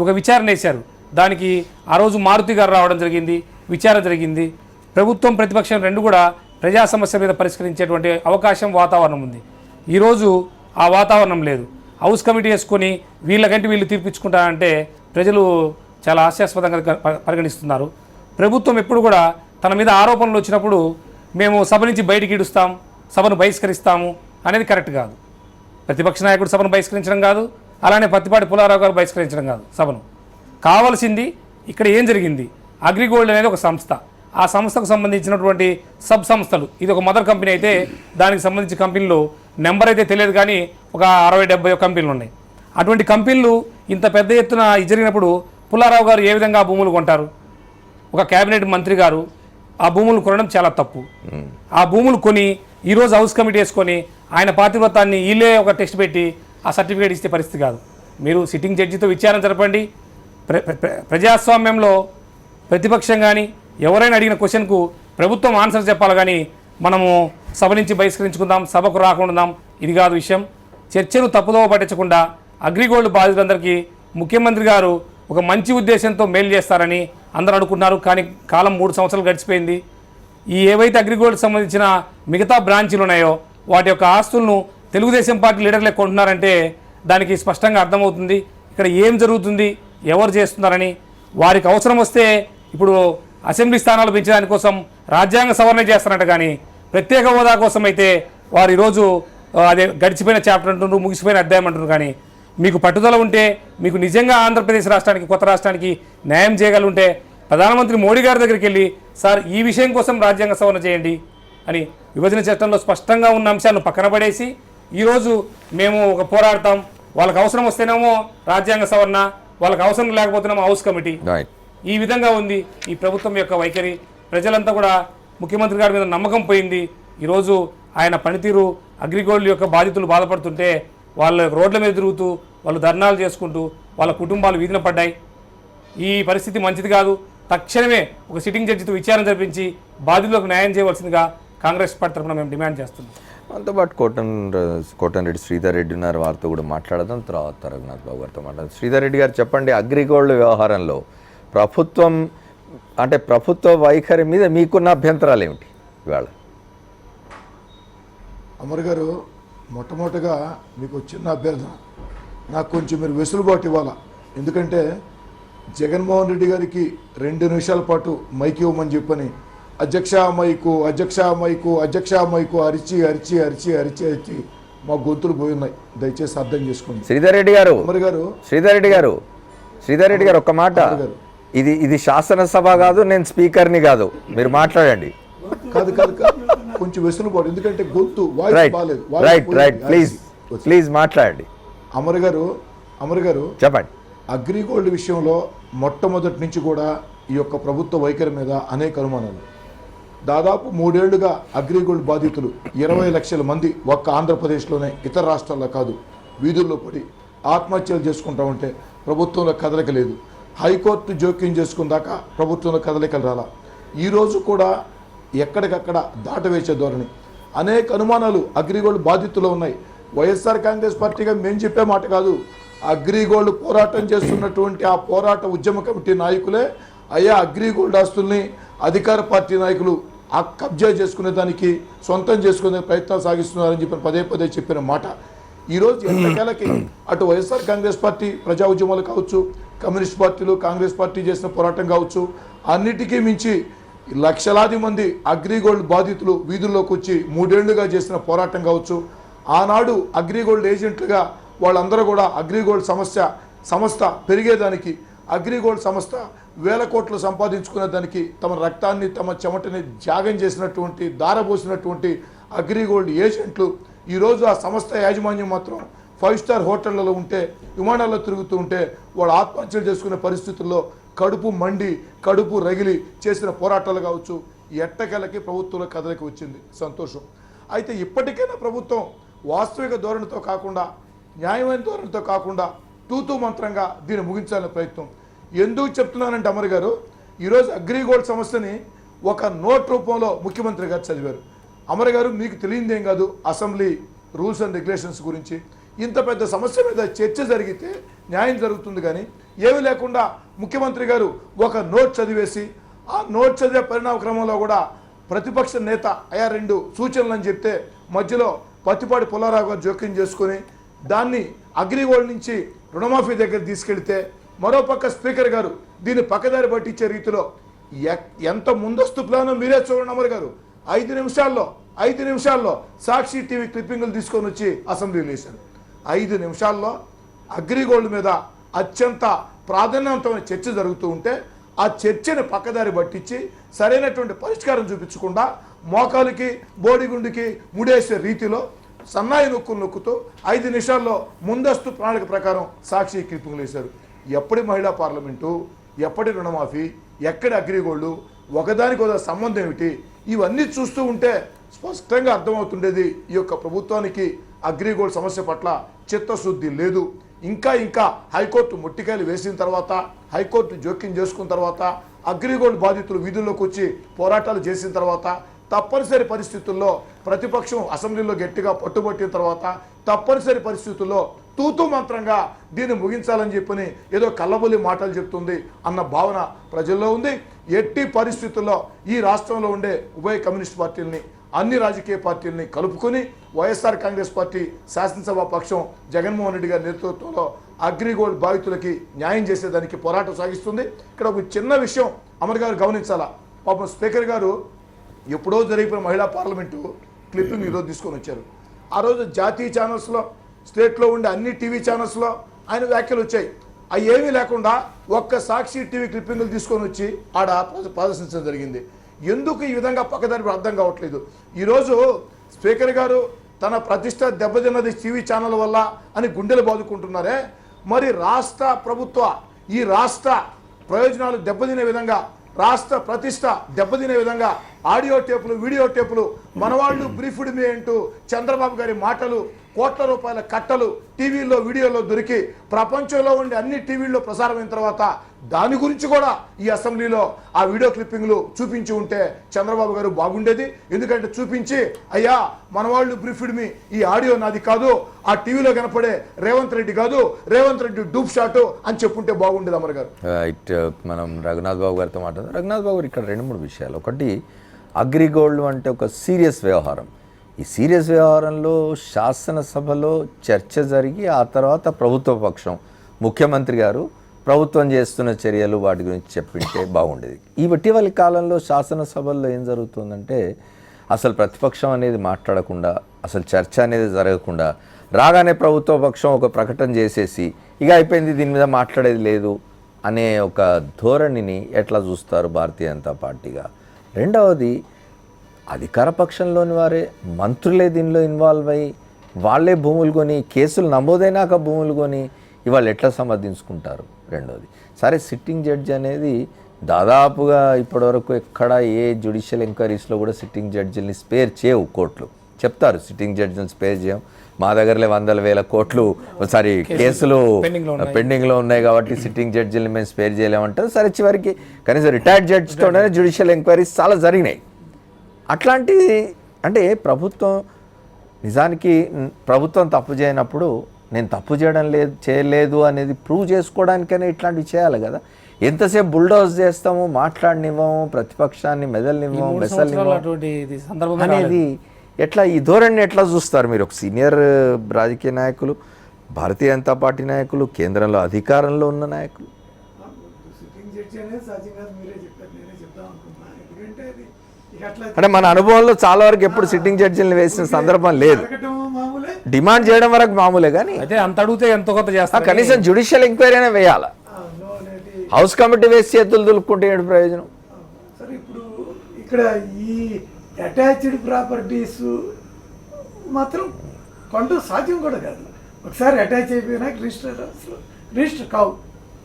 ఒక విచారణ వేశారు. దానికి ఆ రోజు మారుతి గారు రావడం జరిగింది, విచారణ జరిగింది. ప్రభుత్వం ప్రతిపక్షం రెండు కూడా ప్రజా సమస్య మీద పరిష్కరించేటువంటి అవకాశం వాతావరణం ఉంది. ఈరోజు ఆ వాతావరణం లేదు. హౌస్ కమిటీ వేసుకొని వీళ్ళకంటే వీళ్ళు తీర్పించుకుంటారంటే ప్రజలు చాలా హాస్యాస్పదంగా పరిగణిస్తున్నారు. ప్రభుత్వం ఎప్పుడు కూడా తన మీద ఆరోపణలు వచ్చినప్పుడు మేము సభ నుంచి బయటికి ఇడుస్తాం, సభను బహిష్కరిస్తాము అనేది కరెక్ట్ కాదు. ప్రతిపక్ష నాయకుడు సభను బహిష్కరించడం కాదు, అలానే పత్తిపాటి పుల్లారావు గారు బహిష్కరించడం కాదు సభను. కావాల్సింది ఇక్కడ ఏం జరిగింది, అగ్రిగోల్డ్ అనేది ఒక సంస్థ, ఆ సంస్థకు సంబంధించినటువంటి సబ్ సంస్థలు, ఇది ఒక మదర్ కంపెనీ అయితే దానికి సంబంధించిన కంపెనీలు నెంబర్ అయితే తెలియదు కానీ ఒక 60-70 కంపెనీలు ఉన్నాయి. అటువంటి కంపెనీలు ఇంత పెద్ద ఎత్తున జరిగినప్పుడు పుల్లారావు గారు ఏ విధంగా ఆ భూములు కొంటారు? ఒక కేబినెట్ మంత్రి గారు ఆ భూములు కొనడం చాలా తప్పు. ఆ భూములు కొని ఈరోజు హౌస్ కమిటీ వేసుకొని ఆయన పాతివ్రతాన్ని వీళ్ళే ఒక టెస్ట్ పెట్టి ఆ సర్టిఫికేట్ ఇస్తే పరిస్థితి కాదు. మీరు సిట్టింగ్ జడ్జితో విచారణ జరపండి. ప్రజాస్వామ్యంలో ప్రతిపక్షం కానీ ఎవరైనా అడిగిన క్వశ్చన్కు ప్రభుత్వం ఆన్సర్ చెప్పాలి. కానీ మనము సభ నుంచి బహిష్కరించుకుందాం, సభకు రాకుండా ఇది కాదు విషయం. చర్చను తప్పుదోవ పట్టించకుండా అగ్రిగోల్డ్ బాధితులందరికీ ముఖ్యమంత్రి గారు ఒక మంచి ఉద్దేశంతో మేలు చేస్తారని అందరూ అనుకున్నారు. కానీ కాలం 3 సంవత్సరాలు గడిచిపోయింది. ఈ ఏవైతే అగ్రిగోల్డ్కి సంబంధించిన మిగతా బ్రాంచీలు ఉన్నాయో వాటి యొక్క ఆస్తులను తెలుగుదేశం పార్టీ లీడర్లే కొంటున్నారంటే దానికి స్పష్టంగా అర్థమవుతుంది ఇక్కడ ఏం జరుగుతుంది, ఎవరు చేస్తున్నారని. వారికి అవసరం వస్తే ఇప్పుడు అసెంబ్లీ స్థానాలు పెంచడానికి కోసం రాజ్యాంగ సవరణ చేస్తారంట. కానీ ప్రత్యేక హోదా కోసం అయితే వారు ఈరోజు అదే గడిచిపోయిన చాప్టర్ అంటున్నారు, ముగిసిపోయిన అధ్యాయం అంటున్నారు. కానీ మీకు పట్టుదల ఉంటే, మీకు నిజంగా ఆంధ్రప్రదేశ్ రాష్ట్రానికి, కొత్త రాష్ట్రానికి న్యాయం చేయగలుగుంటే ప్రధానమంత్రి మోడీ గారి దగ్గరికి వెళ్ళి సార్ ఈ విషయం కోసం రాజ్యాంగ సవరణ చేయండి అని విభజన చట్టంలో స్పష్టంగా ఉన్న అంశాలను పక్కన పడేసి ఈరోజు మేము ఒక పోరాడతాం, వాళ్ళకి అవసరం వస్తేనేమో రాజ్యాంగ సవరణ, వాళ్ళకి అవసరం లేకపోతేనేమో హౌస్ కమిటీ, ఈ విధంగా ఉంది ఈ ప్రభుత్వం యొక్క వైఖరి. ప్రజలంతా కూడా ముఖ్యమంత్రి గారి మీద నమ్మకం పోయింది. ఈరోజు ఆయన పనితీరు, అగ్రిగోల్డ్ యొక్క బాధితులు బాధపడుతుంటే వాళ్ళ రోడ్ల మీద తిరుగుతూ వాళ్ళు ధర్నాలు చేసుకుంటూ వాళ్ళ కుటుంబాలు వీధిన పడ్డాయి. ఈ పరిస్థితి మంచిది కాదు. తక్షణమే ఒక సిట్టింగ్ జడ్జితో విచారణ జరిపించి బాధితులకు న్యాయం చేయవలసిందిగా కాంగ్రెస్ పార్టీ తరఫున మేము డిమాండ్ చేస్తున్నాం. అంతోపాటు కోటంరెడ్డి శ్రీధర్ రెడ్డి ఉన్నారు, వారితో కూడా మాట్లాడదాం. తర్వాత రఘునాథ్ బాబు గారితో మాట్లాడదాం. శ్రీధర్ రెడ్డి గారు చెప్పండి, అగ్రిగోల్డ్ వ్యవహారంలో ప్రభుత్వ వైఖరి మీద మీకున్న అభ్యంతరాలు ఏమిటి ఇవాళ? అమర్ గారు, మొట్టమొదటిగా మీకు చిన్న అభ్యర్థన, నాకు కొంచెం మీరు వెసులుబాటు ఇవ్వాలా. ఎందుకంటే జగన్మోహన్ రెడ్డి గారికి 2 నిమిషాల పాటు మైక్ ఇవ్వమని చెప్పని అధ్యక్ష మైకు అధ్యక్ష మైకు అధ్యక్ష మైకు అరిచి అరిచి అరిచి అరిచి అరిచి మా గొంతులు పోయి ఉన్నాయి. దయచేసి అర్థం చేసుకోండి. శ్రీధర్ రెడ్డి గారు ఒక్క మాట, ఇది శాసనసభ కాదు, నేను స్పీకర్ని కాదు, మీరు మాట్లాడండి. కాదు కొంచెం వెసులుబాటు, ఎందుకంటే గొంతు వాయిస్ బాగాలేదు. ప్లీజ్ మాట్లాడండి. అమర్ గారు చెప్పండి. అగ్రిగోల్డ్ విషయంలో మొట్టమొదటి నుంచి కూడా ఈ యొక్క ప్రభుత్వ వైఖరి మీద అనేక అనుమానాలు. దాదాపు 3 ఏళ్లుగా అగ్రిగోల్డ్ బాధితులు 20 లక్షల మంది ఒక్క ఆంధ్రప్రదేశ్లోనే, ఇతర రాష్ట్రాల్లో కాదు, వీధుల్లో పడి ఆత్మహత్యలు చేసుకుంటా ఉంటే ప్రభుత్వంలో కదలిక లేదు. హైకోర్టు జోక్యం చేసుకుందాక ప్రభుత్వంలో కదలికలు రాలా. ఈరోజు కూడా ఎక్కడికక్కడ దాటవేసే ధోరణి. అనేక అనుమానాలు అగ్రిగోల్డ్ బాధితులు ఉన్నాయి. వైఎస్ఆర్ కాంగ్రెస్ పార్టీగా మేము చెప్పే మాట కాదు, అగ్రిగోల్డ్ పోరాటం చేస్తున్నటువంటి ఆ పోరాట ఉద్యమ కమిటీ నాయకులే అయ్యా అగ్రిగోల్డ్ ఆస్తుల్ని అధికార పార్టీ నాయకులు ఆ కబ్జా చేసుకునే దానికి సొంతం చేసుకునే ప్రయత్నాలు సాగిస్తున్నారని చెప్పి పదే పదే చెప్పిన మాట ఈరోజు ఎంతకాలకి అటు వైఎస్ఆర్ కాంగ్రెస్ పార్టీ ప్రజా ఉద్యమాలు కావచ్చు, కమ్యూనిస్ట్ పార్టీలు కాంగ్రెస్ పార్టీ చేసిన పోరాటం కావచ్చు, అన్నిటికీ మించి లక్షలాది మంది అగ్రిగోల్డ్ బాధితులు వీధుల్లోకి వచ్చి 3 ఏళ్లుగా చేసిన పోరాటం కావచ్చు, ఆనాడు అగ్రిగోల్డ్ ఏజెంట్లుగా వాళ్ళందరూ కూడా అగ్రిగోల్డ్ సంస్థ పెరిగేదానికి, అగ్రిగోల్డ్ సంస్థ వేల కోట్లు సంపాదించుకునే దానికి తమ రక్తాన్ని తమ చెమటని త్యాగం చేసినటువంటి దారబోసినటువంటి అగ్రిగోల్డ్ ఏజెంట్లు ఈరోజు ఆ సంస్థ యాజమాన్యం మాత్రం 5 స్టార్ హోటళ్లలో ఉంటే, విమానాల్లో తిరుగుతూ ఉంటే వాళ్ళు ఆత్మహత్యలు చేసుకునే పరిస్థితుల్లో కడుపు మండి కడుపు రగిలి చేసిన పోరాటాలు కావచ్చు, ఎట్టకెలకి ప్రభుత్వంలో కదలికి వచ్చింది. సంతోషం. అయితే ఇప్పటికైనా ప్రభుత్వం వాస్తవిక ధోరణితో కాకుండా, న్యాయమైన ధోరణితో కాకుండా తూతూ మంత్రంగా దీన్ని ముగించాలనే ప్రయత్నం. ఎందుకు చెప్తున్నానంటే అమర్ గారు, ఈరోజు అగ్రిగోల్డ్ సమస్యని ఒక నోట్ రూపంలో ముఖ్యమంత్రి గారు చదివారు. అమర్ గారు మీకు తెలియదేం కాదు, అసెంబ్లీ రూల్స్ అండ్ రెగ్యులేషన్స్ గురించి ఇంత పెద్ద సమస్య మీద చర్చ జరిగితే న్యాయం జరుగుతుంది. కానీ ఏమీ లేకుండా ముఖ్యమంత్రి గారు ఒక నోట్ చదివేసి, ఆ నోట్ చదివే పరిణామ క్రమంలో కూడా ప్రతిపక్ష నేత అయా 2 సూచనలు అని చెప్తే మధ్యలో పత్తిపాటి పుల్లారావు గారు జోక్యం చేసుకుని దాన్ని అగ్రిగోల్డ్ నుంచి రుణమాఫీ దగ్గర తీసుకెళ్తే, మరోపక్క స్పీకర్ గారు దీన్ని పక్కదారి పట్టించే రీతిలో ఎంత ముందస్తు ప్లానో మీరే చూడండి అమర్ గారు. 5 నిమిషాల్లో సాక్షి టీవీ క్లిప్పింగ్లు తీసుకొని వచ్చి అసెంబ్లీలో వేశారు. 5 నిమిషాల్లో అగ్రిగోల్డ్ మీద అత్యంత ప్రాధాన్యవంతమైన చర్చ జరుగుతూ ఉంటే ఆ చర్చని పక్కదారి పట్టించి సరైనటువంటి పరిష్కారం చూపించకుండా మోకాలికి బోడిగుండుకి ముడేసే రీతిలో సన్నాయి నొక్కుతూ 5 నిమిషాల్లో ముందస్తు ప్రణాళిక ప్రకారం సాక్షి క్లిప్పింగ్లు వేశారు. ఎప్పటి మహిళా పార్లమెంటు, ఎప్పటి రుణమాఫీ, ఎక్కడి అగ్రిగోల్డ్, ఒకదానికి ఒక సంబంధం ఏమిటి, ఇవన్నీ చూస్తూ ఉంటే స్పష్టంగా అర్థమవుతుండేది ఈ యొక్క ప్రభుత్వానికి అగ్రిగోల్డ్ సమస్య పట్ల చిత్తశుద్ధి లేదు. ఇంకా హైకోర్టు ముట్టికాయలు వేసిన తర్వాత, హైకోర్టు జోక్యం చేసుకున్న తర్వాత, అగ్రిగోల్డ్ బాధితులు వీధుల్లోకి వచ్చి పోరాటాలు చేసిన తర్వాత, తప్పనిసరి పరిస్థితుల్లో ప్రతిపక్షం అసెంబ్లీలో గట్టిగా పట్టుబట్టిన తర్వాత, తప్పనిసరి పరిస్థితుల్లో తూతూ మంత్రంగా దీన్ని ముగించాలని చెప్పని ఏదో కల్లబొల్లి మాటలు చెప్తుంది అన్న భావన ప్రజల్లో ఉంది. ఎట్టి పరిస్థితుల్లో ఈ రాష్ట్రంలో ఉండే ఉభయ కమ్యూనిస్ట్ పార్టీలని, అన్ని రాజకీయ పార్టీలని కలుపుకొని వైఎస్ఆర్ కాంగ్రెస్ పార్టీ శాసనసభ పక్షం జగన్మోహన్ రెడ్డి గారి నేతృత్వంలో అగ్రిగోల్డ్ బాధితులకి న్యాయం చేసేదానికి పోరాటం సాగిస్తుంది. ఇక్కడ ఒక చిన్న విషయం అమర్ గారు గమనించాలా. పాపం స్పీకర్ గారు ఎప్పుడో జరిగిపోయిన మహిళా పార్లమెంటు క్లిప్పింగ్ ఈరోజు తీసుకొని వచ్చారు. ఆ రోజు జాతీయ ఛానల్స్లో, స్టేట్లో ఉండే అన్ని టీవీ ఛానల్స్లో ఆయన వ్యాఖ్యలు వచ్చాయి. అవి ఏమీ లేకుండా ఒక్క సాక్షి టీవీ క్లిప్పింగ్లు తీసుకొని వచ్చి ఆడ ప్రదర్శించడం జరిగింది. ఎందుకు ఈ విధంగా పక్కదారి అర్థం కావట్లేదు. ఈరోజు స్పీకర్ గారు తన ప్రతిష్ట దెబ్బతిన్నది టీవీ ఛానల్ వల్ల అని గుండెలు బాదుకుంటున్నారే, మరి రాష్ట్ర ప్రభుత్వ ఈ రాష్ట్ర ప్రయోజనాలు దెబ్బతినే విధంగా, రాష్ట్ర ప్రతిష్ట దెబ్బతినే విధంగా ఆడియో టేపులు, వీడియో టేపులు, మనవాళ్ళు బ్రీఫ్డ్ మీ అంటూ చంద్రబాబు గారి మాటలు, కోట్ల రూపాయల కట్టలు టీవీల్లో వీడియోలో దొరికి ప్రపంచంలో ఉండే అన్ని టీవీల్లో ప్రసారమైన తర్వాత దాని గురించి కూడా ఈ అసెంబ్లీలో ఆ వీడియో క్లిప్పింగ్లు చూపించి ఉంటే చంద్రబాబు గారు బాగుండేది. ఎందుకంటే చూపించి అయ్యా మనవాళ్ళు బ్రీఫ్డ్ మీ, ఈ ఆడియో నాది కాదు, ఆ టీవీలో కనపడే రేవంత్ రెడ్డి కాదు, రేవంత్ రెడ్డి డూప్ షాట్ అని చెప్పుంటే బాగుండేది అమర్ గారు. రైట్. మనం రఘునాథ్ బాబు గారితో మాట్లాడదాం. రఘునాథ్ బాబు గారు, ఇక్కడ 2-3 విషయాలు. ఒకటి, అగ్రిగోల్డ్ అంటే ఒక సీరియస్ వ్యవహారం. ఈ సీరియస్ వ్యవహారంలో శాసనసభలో చర్చ జరిగి ఆ తర్వాత ప్రభుత్వ పక్షం, ముఖ్యమంత్రి గారు ప్రభుత్వం చేస్తున్న చర్యలు వాటి గురించి చెప్పింటే బాగుండేది. ఈ ఇటీవల కాలంలో శాసనసభల్లో ఏం జరుగుతుందంటే అసలు ప్రతిపక్షం అనేది మాట్లాడకుండా, అసలు చర్చ అనేది జరగకుండా, రాగానే ప్రభుత్వ పక్షం ఒక ప్రకటన చేసేసి ఇక అయిపోయింది, దీని మీద మాట్లాడేది లేదు అనే ఒక ధోరణిని ఎట్లా చూస్తారు భారతీయ జనతా పార్టీగా? రెండవది, అధికార పక్షంలోని వారే మంత్రులే దీనిలో ఇన్వాల్వ్ అయ్యి వాళ్ళే భూములు కొని, కేసులు నమోదైనాక భూములు కొని ఇవాళ ఎట్లా సమర్థించుకుంటారు? రెండోది, సరే సిట్టింగ్ జడ్జి అనేది దాదాపుగా ఇప్పటివరకు ఎక్కడ ఏ జ్యుడిషియల్ ఎంక్వైరీస్లో కూడా సిట్టింగ్ జడ్జిల్ని స్పేర్ చేయవు కోర్టులు. చెప్తారు సిట్టింగ్ జడ్జిని స్పేర్ చేయం, మా దగ్గరలే 100,000 కోట్లు కేసులు పెండింగ్లో ఉన్నాయి కాబట్టి సిట్టింగ్ జడ్జిల్ని మేము స్పేర్ చేయలేమంటారు. సరే చివరికి కనీసం రిటైర్డ్ జడ్జితోనే జ్యుడిషియల్ ఎంక్వైరీస్ చాలా జరిగినాయి. అట్లాంటి అంటే ప్రభుత్వం నిజానికి ప్రభుత్వం తప్పు చేయనప్పుడు నేను తప్పు చేయలేదు అనేది ప్రూవ్ చేసుకోవడానికైనా ఇట్లాంటివి చేయాలి కదా. ఎంతసేపు బుల్డోజ్ చేస్తాము, మాట్లాడనివ్వము, ప్రతిపక్షాన్ని మెదలనివ్వము, మెసలనివ్వము అటువంటి ఇది సందర్భం అనేది ఎట్లా, ఈ ధోరణిని ఎట్లా చూస్తారు మీరు? ఒక సీనియర్ రాజకీయ నాయకులు, భారతీయ జనతా పార్టీ నాయకులు, కేంద్రంలో అధికారంలో ఉన్న నాయకులు. సిట్టింగ్ జడ్జి అనేది సహజంగా మీరే చెప్పారు, నేనే చెప్దాం అనుకున్నా. ఎందుకంటే అది ఇక అట్లా అంటే మన అనుభవంలో చాలా వరకు ఎప్పుడు సిట్టింగ్ జడ్జిలను వేసిన సందర్భం లేదు. జరగటం మామూలే. డిమాండ్ చేయడం వరకు మామూలే, కానీ అయితే అంత అడిగితే ఎంతో కొంత చేస్తారు. కనీసం జ్యుడిషియల్ ఎంక్వైరీ అయినా వేయాలి. నో అనేది హౌస్ కమిటీ వేసి చేతులు దులుపుకుంటే ఏంటి ప్రయోజనం? సరే, ఇప్పుడు ఇక్కడ ఈ అటాచ్డ్ ప్రాపర్టీస్ మాత్రం కొండ సాధ్యం కూడా కాదు. ఒకసారి అటాచ్ అయిపోయినాక రిజిస్టర్ కావు.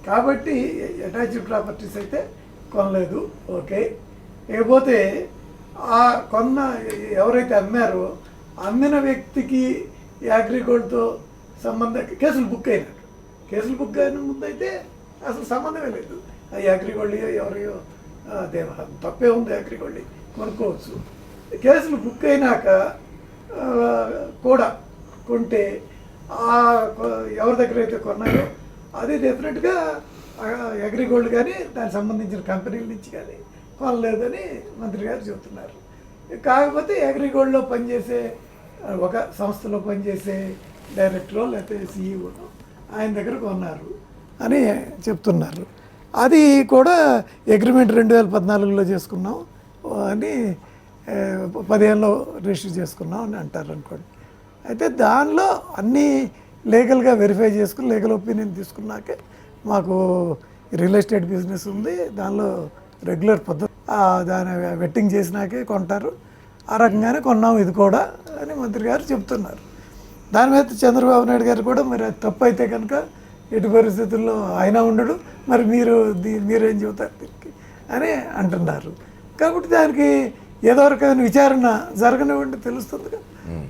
కాబట్టి అటాచ్డ్ ప్రాపర్టీస్ అయితే కొనలేదు, ఓకే. ఇకపోతే ఆ కొన్న ఎవరైతే అమ్మారో అమ్మిన వ్యక్తికి అగ్రిగోల్డ్తో కేసులు బుక్ అయినట్టు. కేసులు బుక్ అయిన ముందు అయితే అసలు సంబంధమే లేదు. ఆ అగ్రిగోల్డ్ ఎవరియో అదే తప్పే ఉంది, అగ్రిగోల్డ్ కొనుక్కోవచ్చు. కేసులు బుక్ అయినాక కూడా కొంటే ఎవరి దగ్గర అయితే కొన్నారో అది డెఫినెట్గా అగ్రిగోల్డ్ కానీ దానికి సంబంధించిన కంపెనీల నుంచి కానీ కొనలేదని మంత్రి గారు చెబుతున్నారు. కాకపోతే అగ్రిగోల్డ్లో పనిచేసే ఒక సంస్థలో పనిచేసే డైరెక్టరో లేకపోతే సిఇఓనో ఆయన దగ్గర కొన్నారు అని చెప్తున్నారు. అది కూడా అగ్రిమెంట్ 2014లో చేసుకున్నాం అని 15లో రిజిస్టర్ చేసుకున్నాం అని అంటారు అనుకోండి. అయితే దానిలో అన్నీ లీగల్గా వెరిఫై చేసుకుని లీగల్ ఒపీనియన్ తీసుకున్నాకే మాకు రియల్ ఎస్టేట్ బిజినెస్ ఉంది, దానిలో రెగ్యులర్ పద్ధతి దాని వెట్టింగ్ చేసినాకే కొంటారు, ఆ రకంగానే కొన్నాం ఇది కూడా అని మంత్రి గారు చెప్తున్నారు. దాని మీద చంద్రబాబు నాయుడు గారు కూడా మరి అది తప్పు అయితే కనుక ఎటు పరిస్థితుల్లో ఆయన ఉండడు, మరి మీరేం చెబుతారు దీనికి అని అంటున్నారు. కాబట్టి దానికి ఏదో రకమైన విచారణ జరగనివ్వండి, తెలుస్తుంది.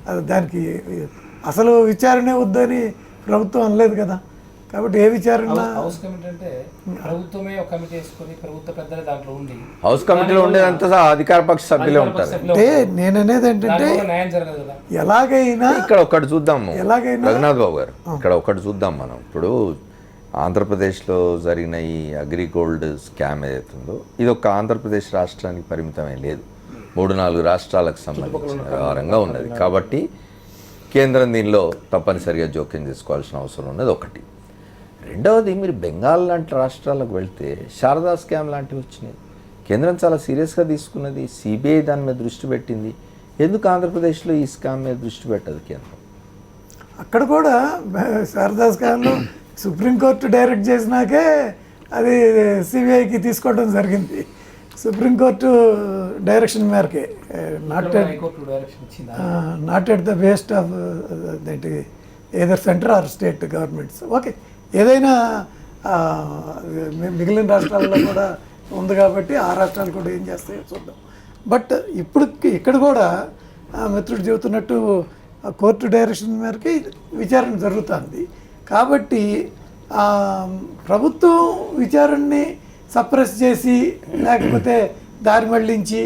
అది దానికి అసలు విచారణే వద్దని ప్రభుత్వం అనలేదు కదా. కాబట్టి ఏ విచారణ, హౌస్ కమిటీ అంటే ప్రభుత్వమే ఒక కమిటీ వేసుకొని ప్రభుత్వ పెద్దలే దాంట్లో ఉండి హౌస్ కమిటీలో ఉండేదంతా అధికార పక్ష సభ్యులే ఉంటారు. అంటే నేను అనేది ఏంటంటే న్యాయం జరగదు కదా. ఎలాగైనా ఇక్కడ ఒకటి చూద్దాము ఎలాగైనా రఘునాథ్ బాబు గారు, ఇక్కడ ఒకటి చూద్దాం మనం. ఇప్పుడు ఆంధ్రప్రదేశ్లో జరిగిన ఈ అగ్రిగోల్డ్ స్కామ్ ఏదైతుందో ఇది ఒక ఆంధ్రప్రదేశ్ రాష్ట్రానికి పరిమితమే లేదు, 3-4 రాష్ట్రాలకు సంబంధించిన వ్యవహారంగా ఉన్నది. కాబట్టి కేంద్రం దీనిలో తప్పనిసరిగా జోక్యం చేసుకోవాల్సిన అవసరం ఉన్నది ఒకటి. రెండవది, మీరు బెంగాల్ లాంటి రాష్ట్రాలకు వెళ్తే శారదా స్కామ్ లాంటివి వచ్చినాయి. కేంద్రం చాలా సీరియస్గా తీసుకున్నది, సిబిఐ దాని మీద దృష్టి పెట్టింది. ఎందుకు ఆంధ్రప్రదేశ్లో ఈ స్కామ్ మీద దృష్టి పెట్టదు కేంద్రం? అక్కడ కూడా శారదా స్కామ్లో సుప్రీంకోర్టు డైరెక్ట్ చేసినాకే అది సిబిఐకి తీసుకోవడం జరిగింది. సుప్రీంకోర్టు డైరెక్షన్ మేరకే, హైకోర్టు డైరెక్షన్ ఇచ్చింది. Not at the behest of that either centre or state governments. Okay, ఏదైనా మిగిలిన రాష్ట్రాల్లో కూడా ఉంది కాబట్టి ఆ రాష్ట్రాలు కూడా ఏం చేస్తాయో చూద్దాం. బట్ ఇప్పుడు ఇక్కడ కూడా మిత్రుడు చెబుతున్నట్టు కోర్టు డైరెక్షన్ మేరకి విచారణ జరుగుతుంది. కాబట్టి ప్రభుత్వం విచారణని సప్రెస్ చేసి లేకపోతే దారి మళ్లించి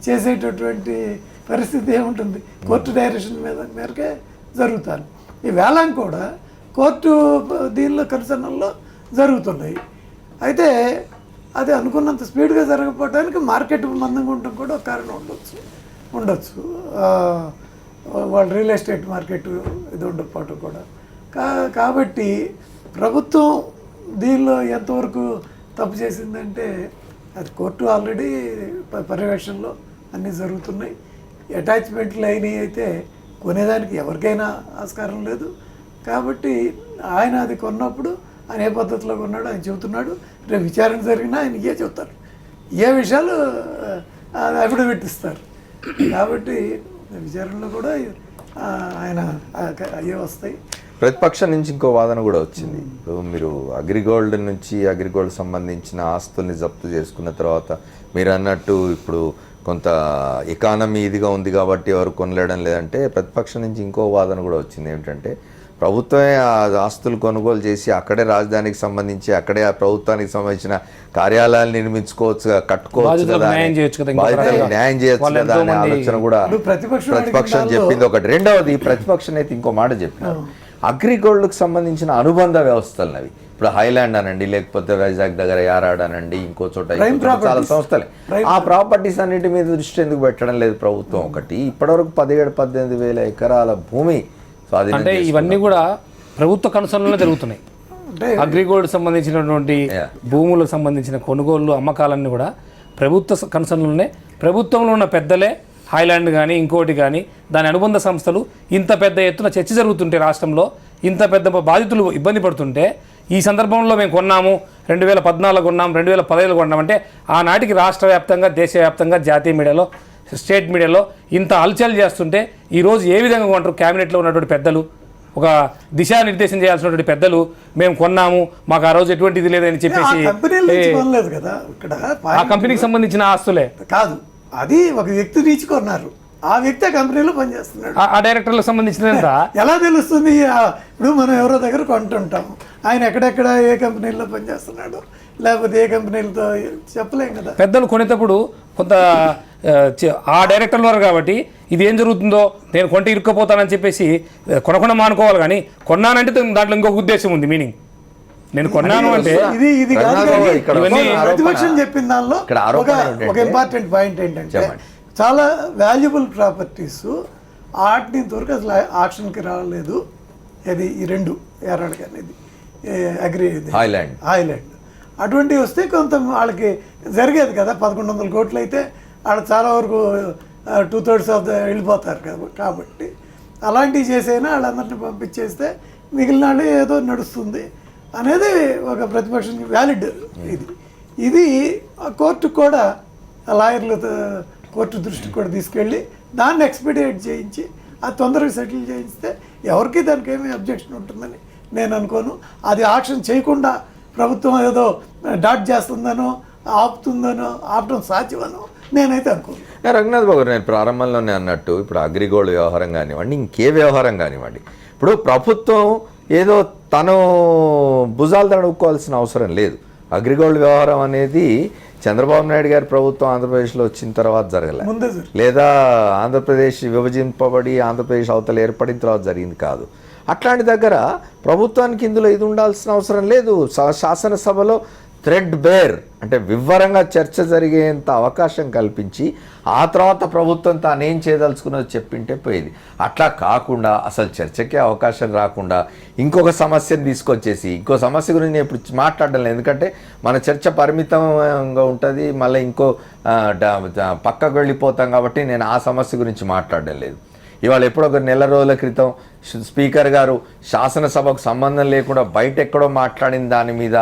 చేసేటటువంటి పరిస్థితి ఏముంటుంది? కోర్టు డైరెక్షన్ మేరకే జరుగుతాను. ఈ వేలం కూడా కోర్టు దీనిలో కన్సర్న్లో జరుగుతున్నాయి. అయితే అది అనుకున్నంత స్పీడ్గా జరగకపోవడానికి మార్కెట్ మందంగా ఉండడం కూడా ఒక కారణం ఉండొచ్చు. వాళ్ళ రియల్ ఎస్టేట్ మార్కెట్ ఇది ఉండకపోవటం కూడా. కాబట్టి ప్రభుత్వం దీనిలో ఎంతవరకు తప్పు చేసిందంటే అది కోర్టు ఆల్రెడీ పర్యవేక్షణలో అన్నీ జరుగుతున్నాయి. అటాచ్మెంట్లు అయినవి అయితే కొనేదానికి ఎవరికైనా ఆస్కారం లేదు. కాబట్టి ఆయన అది కొన్నప్పుడు ఆయన ఏ పద్ధతిలో కొన్నాడు ఆయన చెబుతున్నాడు. రేపు విచారణ జరిగినా ఆయన ఇవే చెబుతారు, ఏ విషయాలు అఫిడవిట్ ఇస్తారు. కాబట్టి విచారణలో కూడా ఆయన అయ్యే వస్తాయి. ప్రతిపక్షం నుంచి ఇంకో వాదన కూడా వచ్చింది. ఇప్పుడు మీరు అగ్రిగోల్డ్ నుంచి అగ్రిగోల్డ్ సంబంధించిన ఆస్తుల్ని జప్తు చేసుకున్న తర్వాత మీరు అన్నట్టు ఇప్పుడు కొంత ఎకానమీ ఇదిగా ఉంది కాబట్టి ఎవరు కొనలేడం లేదంటే ప్రతిపక్షం నుంచి ఇంకో వాదన కూడా వచ్చింది. ఏమిటంటే ప్రభుత్వమే ఆ ఆస్తులు కొనుగోలు చేసి అక్కడే రాజధానికి సంబంధించి అక్కడే ఆ ప్రభుత్వానికి సంబంధించిన కార్యాలయాలు నిర్మించుకోవచ్చు, కట్టుకోవచ్చు బాధితులకు కదా, న్యాయం చేయొచ్చు కదా, ఇంకొక బాధితులకు రకంగా. న్యాయం చేయొచ్చు వాళ్ళు కదా అనే ఎంతో మంది- ఆలోచన కూడా ఇప్పుడు ప్రతిపక్షం ప్రతిపక్షం అడిగిన చెప్పింది ఒకటి. రెండవది ప్రతిపక్షం అయితే ఇంకో మాట చెప్పినారు, అగ్రిగోల్డ్కి సంబంధించిన అనుబంధ వ్యవస్థలు అవి. ఇప్పుడు హైలాండ్ అనండి, లేకపోతే వైజాగ్ దగ్గర యారాడ్ అనండి, ఇంకో చోట చాలా సంస్థలే. ఆ ప్రాపర్టీస్ అన్నిటి మీద దృష్టి ఎందుకు పెట్టడం లేదు ప్రభుత్వం? ఒకటి, ఇప్పటివరకు 17,000-18,000 ఎకరాల భూమి స్వాధీనం అంటే ఇవన్నీ కూడా ప్రభుత్వ కన్సర్న్లో జరుగుతున్నాయి. అగ్రిగోల్డ్ సంబంధించినటువంటి భూములకు సంబంధించిన కొనుగోళ్లు అమ్మకాలన్నీ కూడా ప్రభుత్వ కన్సర్న్లోనే, ప్రభుత్వంలో ఉన్న పెద్దలే హైలాండ్ కానీ ఇంకోటి కానీ దాని అనుబంధ సంస్థలు ఇంత పెద్ద ఎత్తున చర్చ జరుగుతుంటే రాష్ట్రంలో, ఇంత పెద్ద బాధితులు ఇబ్బంది పడుతుంటే ఈ సందర్భంలో మేము కొన్నాము, 2014 కొన్నాం, 2015 కొన్నాం అంటే ఆనాటికి రాష్ట్ర వ్యాప్తంగా, దేశవ్యాప్తంగా, జాతీయ మీడియాలో, స్టేట్ మీడియాలో ఇంత హల్చల్ చేస్తుంటే ఈరోజు ఏ విధంగా కొంటారు? క్యాబినెట్లో ఉన్నటువంటి పెద్దలు, ఒక దిశానిర్దేశం చేయాల్సినటువంటి పెద్దలు మేము కొన్నాము, మాకు ఆ రోజు ఎటువంటి ఇది లేదని చెప్పేసి కొనలేదు కదా ఇక్కడ. ఆ కంపెనీకి సంబంధించిన ఆస్తులే కాదు, అది ఒక వ్యక్తి కొన్నారు, ఆ వ్యక్తి ఆ కంపెనీలో పనిచేస్తున్నాడు. ఆ డైరెక్టర్లకు సంబంధించినంత ఎలా తెలుస్తుంది? ఇప్పుడు మనం ఎవరో దగ్గర కొంటుంటాము, ఆయన ఎక్కడెక్కడ ఏ కంపెనీలో పనిచేస్తున్నాడు, లేకపోతే ఏ కంపెనీలతో చెప్పలేం కదా. పెద్దలు కొనేటప్పుడు కొంత ఆ డైరెక్టర్ల వారు కాబట్టి ఇది ఏం జరుగుతుందో నేను కొంటే ఇరుక్కపోతానని చెప్పేసి కొనకుండా మానుకోవాలి. కానీ కొన్నానంటే దాంట్లో ఇంకొక ఉద్దేశం ఉంది, మీనింగ్. నేను కొన్నాను అంటే ఇది కాదు. కానీ ఇవన్నీ ప్రతిపక్షం చెప్పిన దానిలో ఒక ఇంపార్టెంట్ పాయింట్ ఏంటంటే, చాలా వాల్యుబుల్ ప్రాపర్టీస్ వాటిని ఇంతవరకు అసలు ఆక్షన్కి రాలేదు. ఇది ఈ రెండు ఎర్రడ్ కానీ హైలాండ్ అటువంటివి వస్తే కొంత వాళ్ళకి జరిగేది కదా. 1,100 కోట్లు అయితే వాళ్ళు చాలా వరకు 2/3 ఆఫ్ వెళ్ళిపోతారు కాబట్టి అలాంటివి చేసైనా వాళ్ళందరినీ పంపించేస్తే మిగిలిన వాళ్ళు ఏదో నడుస్తుంది అనేది ఒక ప్రతిపక్షం వ్యాలిడ్. ఇది కోర్టుకు కూడా లాయర్లతో కోర్టు దృష్టికి కూడా తీసుకెళ్ళి దాన్ని ఎక్స్పీడియేట్ చేయించి అది తొందరగా సెటిల్ చేయిస్తే ఎవరికి దానికి ఏమీ అబ్జెక్షన్ ఉంటుందని నేను అనుకోను. అది ఆక్షన్ చేయకుండా ప్రభుత్వం ఏదో డాట్ చేస్తుందనో ఆపుతుందనో ఆపడం సాధ్యమనో నేనైతే అనుకోను. రఘునాథ్ బాబు, నేను ప్రారంభంలోనే అన్నట్టు ఇప్పుడు అగ్రిగోల్డ్ వ్యవహారం కానివ్వండి, ఇంకే వ్యవహారం కానివ్వండి, ఇప్పుడు ప్రభుత్వం ఏదో తను భుజాలు తడుక్కోవాల్సిన అవసరం లేదు. అగ్రిగోల్డ్ వ్యవహారం అనేది చంద్రబాబు నాయుడు గారి ప్రభుత్వం ఆంధ్రప్రదేశ్లో వచ్చిన తర్వాత జరగలేదు, లేదా ఆంధ్రప్రదేశ్ విభజింపబడి ఆంధ్రప్రదేశ్ అవతల ఏర్పడిన తర్వాత జరిగింది కాదు. అట్లాంటి దగ్గర ప్రభుత్వానికి ఇందులో ఇది ఉండాల్సిన అవసరం లేదు. శాసనసభలో థ్రెడ్ బేర్ అంటే వివరంగా చర్చ జరిగేంత అవకాశం కల్పించి ఆ తర్వాత ప్రభుత్వం తానేం చేయదలుచుకున్నది చెప్పింటే పోయేది. అట్లా కాకుండా అసలు చర్చకే అవకాశం రాకుండా ఇంకొక సమస్యను తీసుకొచ్చేసి, ఇంకో సమస్య గురించి నేను ఇప్పుడు మాట్లాడడం లేదు, ఎందుకంటే మన చర్చ పరిమితంగా ఉంటుంది, మళ్ళీ ఇంకో పక్కకు వెళ్ళిపోతాం కాబట్టి నేను ఆ సమస్య గురించి మాట్లాడడం లేదు. ఇవాళ ఎప్పుడో ఒక నెల రోజుల క్రితం స్పీకర్ గారు శాసనసభకు సంబంధం లేకుండా బయట ఎక్కడో మాట్లాడిన దాని మీద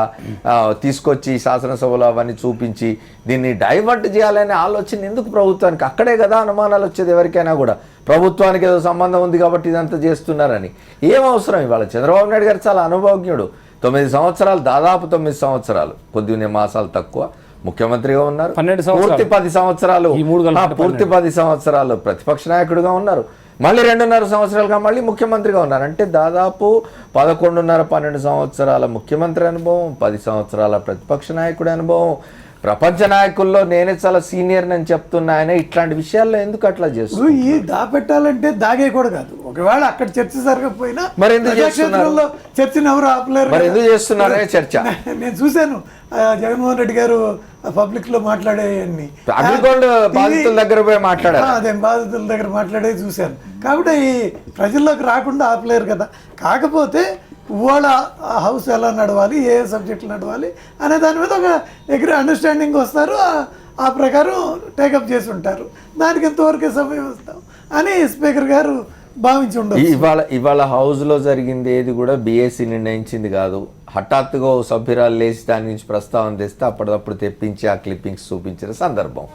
తీసుకొచ్చి శాసనసభలో అవన్నీ చూపించి దీన్ని డైవర్ట్ చేయాలనే ఆలోచన ఎందుకు ప్రభుత్వానికి? అక్కడే కదా అనుమానాలు వచ్చేది ఎవరికైనా కూడా, ప్రభుత్వానికి ఏదో సంబంధం ఉంది కాబట్టి ఇదంతా చేస్తున్నారని. ఏం అవసరం? ఇవాళ చంద్రబాబు నాయుడు గారు చాలా అనుభవజ్ఞుడు. 9 సంవత్సరాలు, దాదాపు 9 సంవత్సరాలు, కొద్ది మాసాలు తక్కువ ముఖ్యమంత్రిగా ఉన్నారు. పూర్తి 10 సంవత్సరాలు, పూర్తి 10 సంవత్సరాలు ప్రతిపక్ష నాయకుడిగా ఉన్నారు. మళ్ళీ 2.5 సంవత్సరాలుగా మళ్ళీ ముఖ్యమంత్రిగా ఉన్నారు. అంటే దాదాపు 11.5-12 సంవత్సరాల ముఖ్యమంత్రి అనుభవం, 10 సంవత్సరాల ప్రతిపక్ష నాయకుడి అనుభవం. ప్రపంచ నాయకుల్లో నేనే చాలా సీనియర్ అని చెప్తున్నా ఆయన. ఇట్లాంటి విషయాల్లో ఎందుకు అట్లా చేస్తారు? ఈ దాపెట్టాలంటే దాగే కూడా కాదు. ఒకవేళ అక్కడ చర్చ జరగకపోయినా మరి ఎందుకు చేస్తున్నారు? చర్చను ఎవరు ఆపలేరు. మరి ఎందుకు చేస్తున్నారే చర్చ? నేను చూశాను జగన్మోహన్ రెడ్డి గారు పబ్లిక్ లో మాట్లాడేయన్ని, అగ్రిగోల్డ్ బాధితుల దగ్గర పోయి మాట్లాడారు. అదే బాధితుల దగ్గర మాట్లాడేది చూశాను. కాబట్టి ఈ ప్రజల్లోకి రాకుండా ఆపలేరు కదా. కాకపోతే వాళ్ళ హౌస్ ఎలా నడవాలి, ఏ సబ్జెక్టులు నడవాలి అనే దాని మీద ఒక అండర్స్టాండింగ్ వస్తారు. ఆ ప్రకారం టేకప్ చేసి ఉంటారు. దానికి ఎంతవరకే సమయం ఇస్తాం అని స్పీకర్ గారు భావించి ఉండదు. ఇవాళ హౌస్లో జరిగింది ఏది కూడా బీఏసీ నిర్ణయించింది కాదు. హఠాత్తుగా సభ్యురాలు లేచి దాని నుంచి ప్రస్తావన తెస్తే అప్పటికప్పుడు తెప్పించి ఆ క్లిప్పింగ్స్ చూపించిన సందర్భం.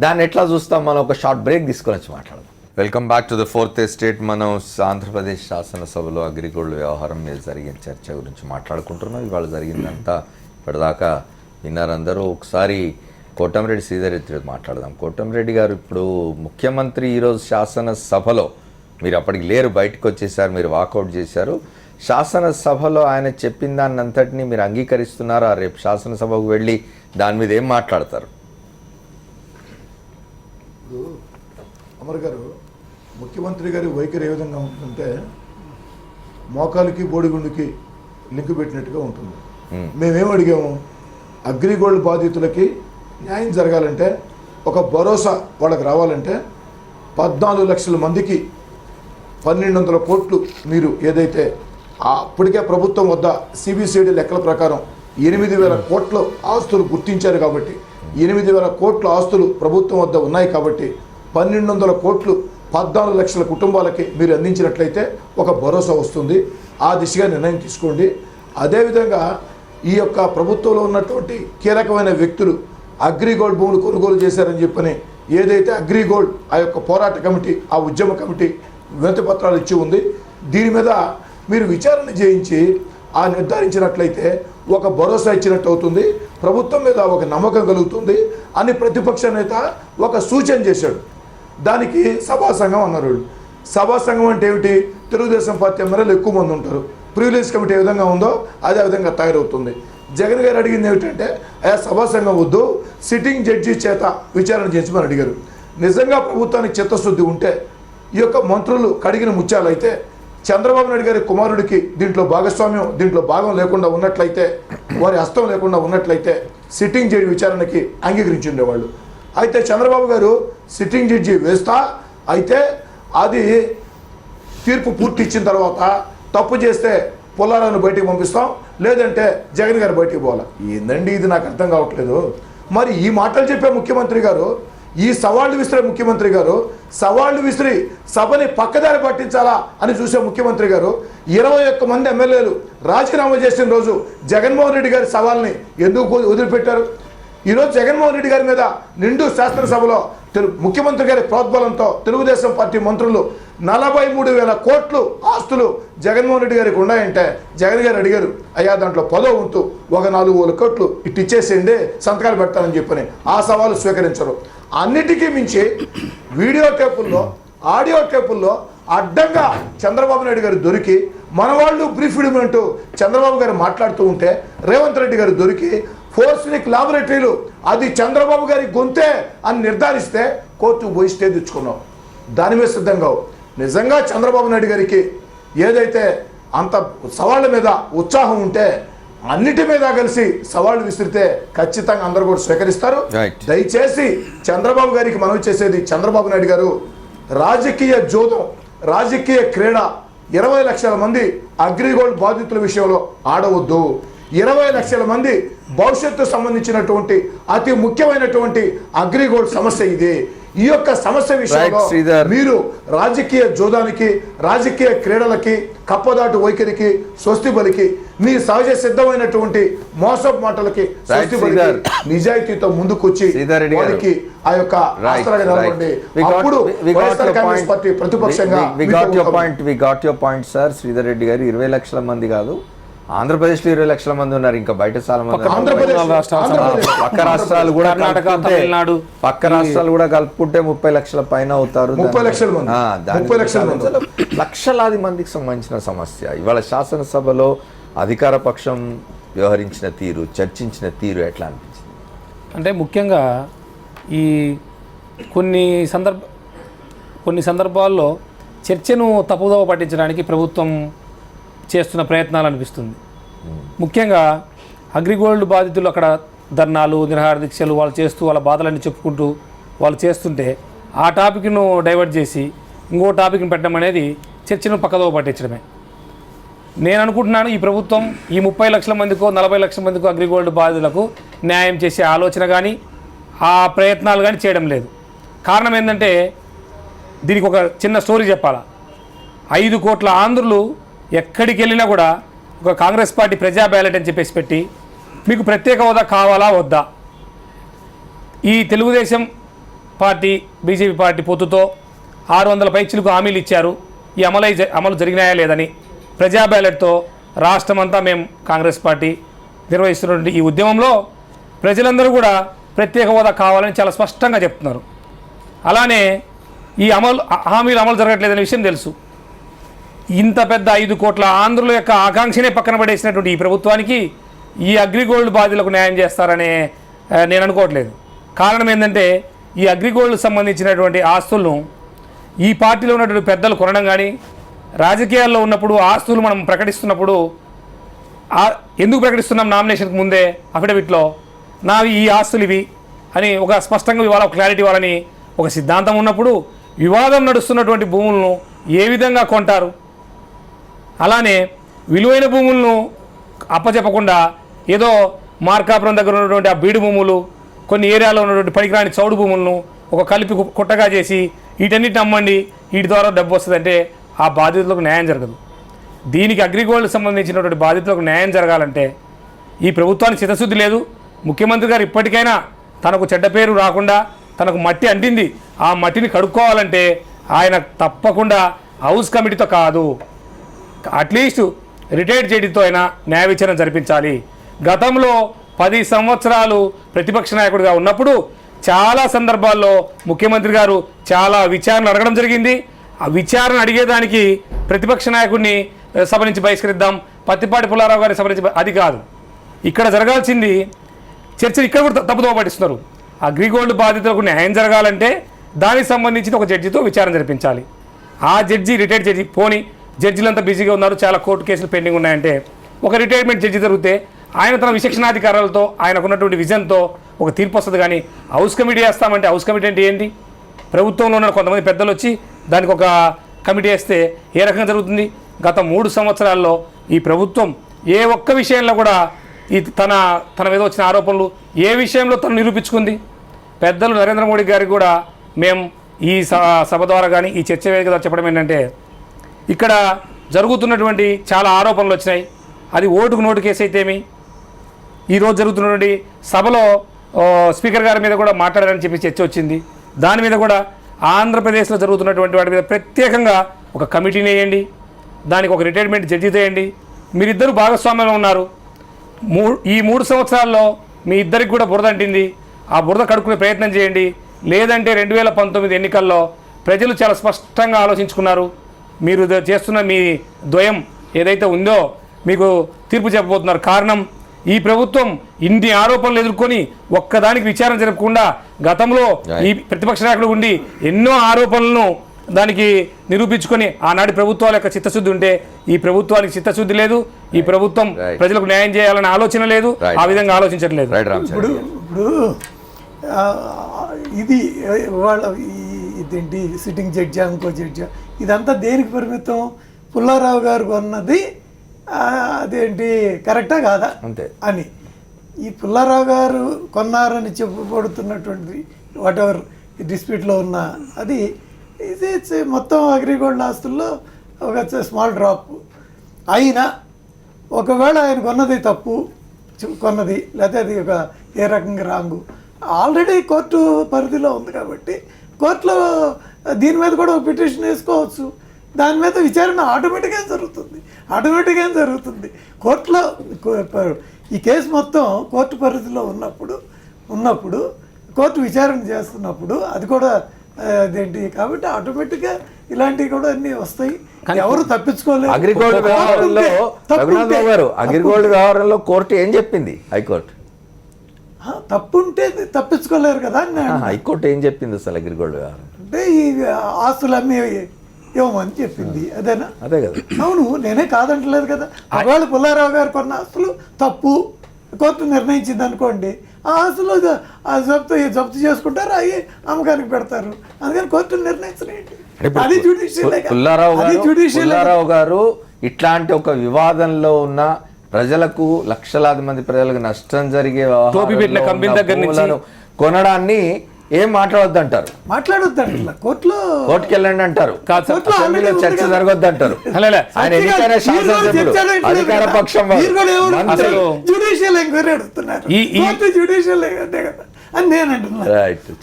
దాన్ని ఎట్లా చూస్తాం? మనం ఒక షార్ట్ బ్రేక్ తీసుకొని వచ్చి మాట్లాడదాం. Welcome back to the fourth estate. మనం ఆంధ్రప్రదేశ్ శాసనసభలో అగ్రిగోల్డ్ వ్యవహారం మీద జరిగిన చర్చ గురించి మాట్లాడుకుంటున్నాం. ఇవాళ జరిగిందంతా ఇప్పటిదాకా విన్నారందరూ. ఒకసారి కోటమిరెడ్డి శ్రీధర్ రెడ్డి మాట్లాడదాం. కోటమిరెడ్డి గారు, ఇప్పుడు ముఖ్యమంత్రి ఈరోజు శాసనసభలో, మీరు అప్పటికి లేరు, బయటకు వచ్చేసారు, మీరు వాకౌట్ చేశారు, శాసనసభలో ఆయన చెప్పిన దాన్ని అంతటినీ మీరు అంగీకరిస్తున్నారా? రేపు శాసనసభకు వెళ్ళి దాని మీద ఏం మాట్లాడతారు? ఇప్పుడు అమర్ గారు, ముఖ్యమంత్రి గారి వైఖరి ఏ విధంగా ఉంటుందంటే మోకాలికి బోడిగుండుకి లింక్ పెట్టినట్టుగా ఉంటుంది. మేమేం అడిగాము, అగ్రిగోల్డ్ బాధితులకి న్యాయం జరగాలంటే, ఒక భరోసా వాళ్ళకి రావాలంటే 14 లక్షల మందికి 1200 కోట్లు మీరు ఏదైతే అప్పటికే ప్రభుత్వం వద్ద సిబిసిడి లెక్కల ప్రకారం 8,000 కోట్ల ఆస్తులు గుర్తించారు కాబట్టి 8,000 కోట్ల ఆస్తులు ప్రభుత్వం వద్ద ఉన్నాయి కాబట్టి 1,200 కోట్లు 14 లక్షల కుటుంబాలకి మీరు అందించినట్లయితే ఒక భరోసా వస్తుంది. ఆ దిశగా నిర్ణయం తీసుకోండి. అదేవిధంగా ఈ యొక్క ప్రభుత్వంలో ఉన్నటువంటి కీలకమైన వ్యక్తులు అగ్రిగోల్డ్ భూములు కొనుగోలు చేశారని చెప్పని ఏదైతే అగ్రిగోల్డ్ ఆ యొక్క పోరాట కమిటీ, ఆ ఉద్యమ కమిటీ వినతి పత్రాలు ఇచ్చి ఉంది, దీని మీద మీరు విచారణ చేయించి ఆ నిర్ధారించినట్లయితే ఒక భరోసా ఇచ్చినట్టు అవుతుంది, ప్రభుత్వం మీద ఒక నమ్మకం కలుగుతుంది అని ప్రతిపక్ష నేత ఒక సూచన చేశాడు. దానికి సభా సంఘం అన్నారు. సభా సంఘం అంటే ఏమిటి? తెలుగుదేశం పార్టీ ఎమ్మెల్యేలు ఎక్కువ మంది ఉంటారు. ప్రివిలేజ్ కమిటీ ఏ విధంగా ఉందో అదే విధంగా తయారవుతుంది. జగన్ గారు అడిగింది ఏమిటంటే సభా సంఘం వద్దు, సిట్టింగ్ జడ్జి చేత విచారణ చేయించమని అడిగారు. నిజంగా ప్రభుత్వానికి చిత్తశుద్ధి ఉంటే ఈ యొక్క మంత్రులు కడిగిన ముత్యాలైతే చంద్రబాబు నాయుడు గారి కుమారుడికి దీంట్లో భాగస్వామ్యం, దీంట్లో భాగం లేకుండా ఉన్నట్లయితే, వారి హస్తం లేకుండా ఉన్నట్లయితే సిట్టింగ్ జడ్జి విచారణకి అంగీకరించి ఉండేవాళ్ళు. అయితే చంద్రబాబు గారు సిట్టింగ్ జడ్జి వేస్తా, అయితే అది తీర్పు పూర్తి ఇచ్చిన తర్వాత తప్పు చేస్తే పుల్లారావును బయటికి పంపిస్తాం, లేదంటే జగన్ గారు బయటికి పోవాలి. ఏందండి ఇది? నాకు అర్థం కావట్లేదు. మరి ఈ మాటలు చెప్పే ముఖ్యమంత్రి గారు, ఈ సవాళ్లు విసిరే ముఖ్యమంత్రి గారు, సవాళ్లు విసిరి సభని పక్కదారి పట్టించాలా అని చూసే ముఖ్యమంత్రి గారు 21 మంది ఎమ్మెల్యేలు రాజీనామా చేసిన రోజు జగన్మోహన్ రెడ్డి గారి సవాల్ని ఎందుకు వదిలిపెట్టారు? ఈరోజు జగన్మోహన్ రెడ్డి గారి మీద నిండు శాసనసభలో ముఖ్యమంత్రి గారి ప్రోద్బలంతో తెలుగుదేశం పార్టీ మంత్రులు 43,000 కోట్లు ఆస్తులు జగన్మోహన్ రెడ్డి గారికి ఉన్నాయంటే జగన్ గారు అడిగారు, అయ్యా దాంట్లో 10వ వంతు ఒక 4,000 కోట్లు ఇటు ఇచ్చేసేయండి, సంతకాలు పెడతానని చెప్పని ఆ సవాలు స్వీకరించరు. అన్నిటికీ మించి వీడియో టేపుల్లో, ఆడియో టేపుల్లో అడ్డంగా చంద్రబాబు నాయుడు గారు దొరికి మన వాళ్ళు బ్రీఫ్ ఇవ్వమంటూ చంద్రబాబు గారు మాట్లాడుతూ ఉంటే రేవంత్ రెడ్డి గారు దొరికి ఫోర్స్నిక్ లాబొరేటరీలు అది చంద్రబాబు గారి గొంతే అని నిర్ధారిస్తే కోర్టుకు పోయి స్టే తెచ్చుకున్నాం. దాని మీద సిద్ధంగా నిజంగా చంద్రబాబు నాయుడు గారికి ఏదైతే అంత సవాళ్ళ మీద ఉత్సాహం ఉంటే అన్నిటి మీద కలిసి సవాళ్ళు విసిరితే ఖచ్చితంగా అందరూ కూడా స్వీకరిస్తారు. దయచేసి చంద్రబాబు గారికి మనవి చేసేది, చంద్రబాబు నాయుడు గారు రాజకీయ జోదం, రాజకీయ క్రీడ 20 లక్షల మంది అగ్రిగోల్డ్ బాధితుల విషయంలో ఆడవద్దు. 20 లక్షల మంది భవిష్యత్తు సంబంధించినటువంటి అతి ముఖ్యమైనటువంటి అగ్రిగోల్డ్ సమస్య ఇది. ఈ యొక్క సమస్య విషయంలో మీరు రాజకీయ జోదానికి, రాజకీయ క్రీడలకి, కప్పదాటు వైఖరికి స్వస్తి పలికి, మీ సహజ సిద్ధమైనటువంటి మోసపు మాటలకి స్వస్తి పలికి నిజాయితీతో ముందుకొచ్చి వారికి ఆ యొక్క రాష్ట్రాన్ని నిలబడి అప్పుడు వైఎస్ఆర్ కాంగ్రెస్ పార్టీ ప్రతిపక్షంగా సార్. శ్రీధర్ రెడ్డి గారు 20 లక్షల మంది కాదు, ఆంధ్రప్రదేశ్లో 20 లక్షల మంది ఉన్నారు, ఇంకా బయట చాలా మంది, పక్క రాష్ట్రాలు కూడా తమిళనాడు, పక్క రాష్ట్రాలు కూడా కలుపుకుంటే 30 లక్షల పైన అవుతారు. 30 లక్షల మంది, లక్షలాది మందికి సంబంధించిన సమస్య. ఇవాళ శాసనసభలో అధికార పక్షం వ్యవహరించిన తీరు, చర్చించిన తీరు ఎట్లా అనిపించింది? అంటే ముఖ్యంగా ఈ కొన్ని సందర్భాల్లో చర్చను తప్పుదోవ పట్టించడానికి ప్రభుత్వం చేస్తున్న ప్రయత్నాలు అనిపిస్తుంది. ముఖ్యంగా అగ్రిగోల్డ్ బాధితులు అక్కడ ధర్నాలు, నిరాహార దీక్షలు వాళ్ళు చేస్తూ వాళ్ళ బాధలన్నీ చెప్పుకుంటూ వాళ్ళు చేస్తుంటే ఆ టాపిక్ను డైవర్ట్ చేసి ఇంకో టాపిక్ని పెట్టడం అనేది చర్చను పక్కదోవ పట్టించడమే. నేను అనుకుంటున్నాను ఈ ప్రభుత్వం ఈ 30 లక్షల మందికో 40 లక్షల మందికో అగ్రిగోల్డ్ బాధితులకు న్యాయం చేసే ఆలోచన కానీ ఆ ప్రయత్నాలు కానీ చేయడం లేదు. కారణం ఏంటంటే దీనికి ఒక చిన్న స్టోరీ చెప్పాలా. 5 కోట్ల ఆంధ్రులు ఎక్కడికి వెళ్ళినా కూడా ఒక కాంగ్రెస్ పార్టీ ప్రజా బ్యాలెట్ అని చెప్పేసి పెట్టి మీకు ప్రత్యేక హోదా కావాలా వద్దా, ఈ తెలుగుదేశం పార్టీ బీజేపీ పార్టీ పొత్తుతో 600 పైచిలకు హామీలు ఇచ్చారు, ఈ అమలు జరిగినాయా లేదని ప్రజా బ్యాలెట్తో రాష్ట్రమంతా మేము కాంగ్రెస్ పార్టీ నిర్వహిస్తున్నటువంటి ఈ ఉద్యమంలో ప్రజలందరూ కూడా ప్రత్యేక హోదా కావాలని చాలా స్పష్టంగా చెప్తున్నారు. అలానే ఈ హామీలు అమలు జరగట్లేదనే విషయం తెలుసు. ఇంత పెద్ద 5 కోట్ల ఆంధ్రుల యొక్క ఆకాంక్షనే పక్కన పడేసినటువంటి ఈ ప్రభుత్వానికి ఈ అగ్రిగోల్డ్ బాధితులకు న్యాయం చేస్తారనే నేను అనుకోవట్లేదు. కారణం ఏంటంటే ఈ అగ్రిగోల్డ్ సంబంధించినటువంటి ఆస్తులను ఈ పార్టీలో ఉన్నటువంటి పెద్దలు కొనడం కానీ, రాజకీయాల్లో ఉన్నప్పుడు ఆస్తులు మనం ప్రకటిస్తున్నప్పుడు ఎందుకు ప్రకటిస్తున్నాం నామినేషన్కి ముందే అఫిడవిట్లో నావి ఈ ఆస్తులు ఇవి అని ఒక స్పష్టంగా ఇవ్వాలి, ఒక క్లారిటీ ఇవ్వాలని ఒక సిద్ధాంతం ఉన్నప్పుడు వివాదం నడుస్తున్నటువంటి భూములను ఏ విధంగా కొంటారు? అలానే విలువైన భూములను అప్పచెప్పకుండా ఏదో మార్కాపురం దగ్గర ఉన్నటువంటి ఆ బీడు భూములు, కొన్ని ఏరియాలో ఉన్నటువంటి పనికిరాని చౌడు భూములను ఒక కలిపి కుట్టగా చేసి వీటన్నిటిని అమ్మండి, వీటి ద్వారా డబ్బు వస్తుందంటే ఆ బాధితులకు న్యాయం జరగదు. దీనికి అగ్రిగోల్డ్ సంబంధించినటువంటి బాధితులకు న్యాయం జరగాలంటే ఈ ప్రభుత్వానికి చిత్తశుద్ధి లేదు. ముఖ్యమంత్రి గారు ఇప్పటికైనా తనకు చెడ్డ పేరు రాకుండా, తనకు మట్టి అంటింది, ఆ మట్టిని కడుక్కోవాలంటే ఆయన తప్పకుండా హౌస్ కమిటీతో కాదు, అట్లీస్ట్ రిటైర్డ్ జడ్జితో అయినా న్యాయ విచారణ జరిపించాలి. గతంలో 10 సంవత్సరాలు ప్రతిపక్ష నాయకుడిగా ఉన్నప్పుడు చాలా సందర్భాల్లో ముఖ్యమంత్రి గారు చాలా విచారణ అడగడం జరిగింది. ఆ విచారణ అడిగేదానికి ప్రతిపక్ష నాయకుడిని సభ నుంచి బహిష్కరిద్దాం, పత్తిపాటి పుల్లారావు గారిని సభ నుంచి అది కాదు. ఇక్కడ జరగాల్సింది చర్చలు ఇక్కడ కూడా తప్పుదోవ పట్టిస్తున్నారు. అగ్రిగోల్డ్ బాధితులకు న్యాయం జరగాలంటే దానికి సంబంధించిన ఒక జడ్జితో విచారణ జరిపించాలి. ఆ జడ్జి రిటైర్డ్ జడ్జి, పోని జడ్జిలంతా బిజీగా ఉన్నారు, చాలా కోర్టు కేసులు పెండింగ్ ఉన్నాయంటే ఒక రిటైర్మెంట్ జడ్జి జరిగితే ఆయన తన విచక్షణాధికారాలతో ఆయనకున్నటువంటి విజన్తో ఒక తీర్పు వస్తుంది. కానీ హౌస్ కమిటీ వేస్తామంటే హౌస్ కమిటీ అంటే ఏంటి? ప్రభుత్వంలో ఉన్న కొంతమంది పెద్దలు వచ్చి దానికి ఒక కమిటీ వేస్తే ఏ రకంగా జరుగుతుంది? గత 3 సంవత్సరాల్లో ఈ ప్రభుత్వం ఏ ఒక్క విషయంలో కూడా ఈ తన మీద వచ్చిన ఆరోపణలు ఏ విషయంలో తను నిరూపించుకుంది? పెద్దలు నరేంద్ర మోడీ గారికి కూడా మేము ఈ సభ ద్వారా కానీ ఈ చర్చ వేదిక ద్వారా చెప్పడం ఏంటంటే ఇక్కడ జరుగుతున్నటువంటి చాలా ఆరోపణలు వచ్చినాయి. అది ఓటుకు నోటు కేసు అయితేమి, ఈరోజు జరుగుతున్నటువంటి సభలో స్పీకర్ గారి మీద కూడా మాట్లాడారని చెప్పి చర్చ వచ్చింది. దాని మీద కూడా ఆంధ్రప్రదేశ్లో జరుగుతున్నటువంటి వాటి మీద ప్రత్యేకంగా ఒక కమిటీని వేయండి, దానికి ఒక రిటైర్మెంట్ జడ్జి చేయండి. మీరిద్దరు భాగస్వామ్యంలో ఉన్నారు. ఈ 3 సంవత్సరాల్లో మీ ఇద్దరికి కూడా బురద అంటింది, ఆ బురద కడుక్కునే ప్రయత్నం చేయండి. లేదంటే 2019 ఎన్నికల్లో ప్రజలు చాలా స్పష్టంగా ఆలోచించుకున్నారు. మీరు చేస్తున్న మీ ద్వయం ఏదైతే ఉందో మీకు తీర్పు చెప్పబోతున్నారు. కారణం ఈ ప్రభుత్వం ఇన్ని ఆరోపణలు ఎదుర్కొని ఒక్కదానికి విచారణ జరపకుండా గతంలో ఈ ప్రతిపక్ష నాయకుడు ఉండి ఎన్నో ఆరోపణలను దానికి నిరూపించుకొని ఆనాటి ప్రభుత్వాల యొక్క చిత్తశుద్ధి ఉంటే ఈ ప్రభుత్వానికి చిత్తశుద్ధి లేదు. ఈ ప్రభుత్వం ప్రజలకు న్యాయం చేయాలనే ఆలోచన లేదు, ఆ విధంగా ఆలోచించట్లేదు. ఇప్పుడు ఇది వాళ్ళ ఇదేంటి సిట్టింగ్ జడ్జా ఇంకో జడ్జా ఇదంతా దేనికి పరిమితం? పుల్లారావు గారు కొన్నది అదేంటి కరెక్టా కాదా అంతే అని. ఈ పుల్లారావు గారు కొన్నారని చెప్పబడుతున్నటువంటి వాట్ ఎవర్ డిస్ప్యూట్లో ఉన్న అది ఇది మొత్తం అగ్రిగోల్డ్ ఆస్తుల్లో ఒక స్మాల్ డ్రాప్ అయినా ఒకవేళ ఆయన కొన్నది తప్పు కొన్నది లేకపోతే అది ఒక ఏ రకంగా రాంగు ఆల్రెడీ కోర్టు పరిధిలో ఉంది కాబట్టి కోర్టులో దీని మీద కూడా ఒక పిటిషన్ వేసుకోవచ్చు. దాని మీద విచారణ ఆటోమేటిక్గా జరుగుతుంది. కోర్టులో ఈ కేసు మొత్తం కోర్టు పరిధిలో ఉన్నప్పుడు కోర్టు విచారణ చేస్తున్నప్పుడు అది కూడా అదేంటి కాబట్టి ఆటోమేటిక్గా ఇలాంటివి కూడా అన్నీ వస్తాయి. ఎవరు తప్పించుకోలేరు. అగ్రిగోల్డ్ వ్యవహారంలో కోర్టు ఏం చెప్పింది? హైకోర్టు తప్పుంటే తప్పించుకోలేరు కదా. హైకోర్టు ఏం చెప్పింది అసలు అగ్రిగోల్డ్ వ్యవహారం అంటే ఈ ఆస్తులు అన్నీ ఇవ్వమని చెప్పింది, అదేనా? అదే కదా. అవును, నేనే కాదంటలేదు కదా. ఒకవేళ పుల్లారావు గారు కొన్న ఆస్తులు తప్పు కోర్టు నిర్ణయించింది అనుకోండి, ఆ ఆస్తులు జప్తు చేసుకుంటారు, అవి అమ్మకానికి పెడతారు. అందుకని కోర్టు నిర్ణయించలేండి. అది పుల్లారావు గారు ఇట్లాంటి ఒక వివాదంలో ఉన్న ప్రజలకు, లక్షలాది మంది ప్రజలకు నష్టం జరిగే కొనడాన్ని ఏం మాట్లాడొద్దంటారు, కోర్టుకి వెళ్ళండి అంటారు, చర్చ జరగొద్దు అంటారు. ఆయన ఎన్నికైన శాసనసభ్యుడు, అధికార పక్షం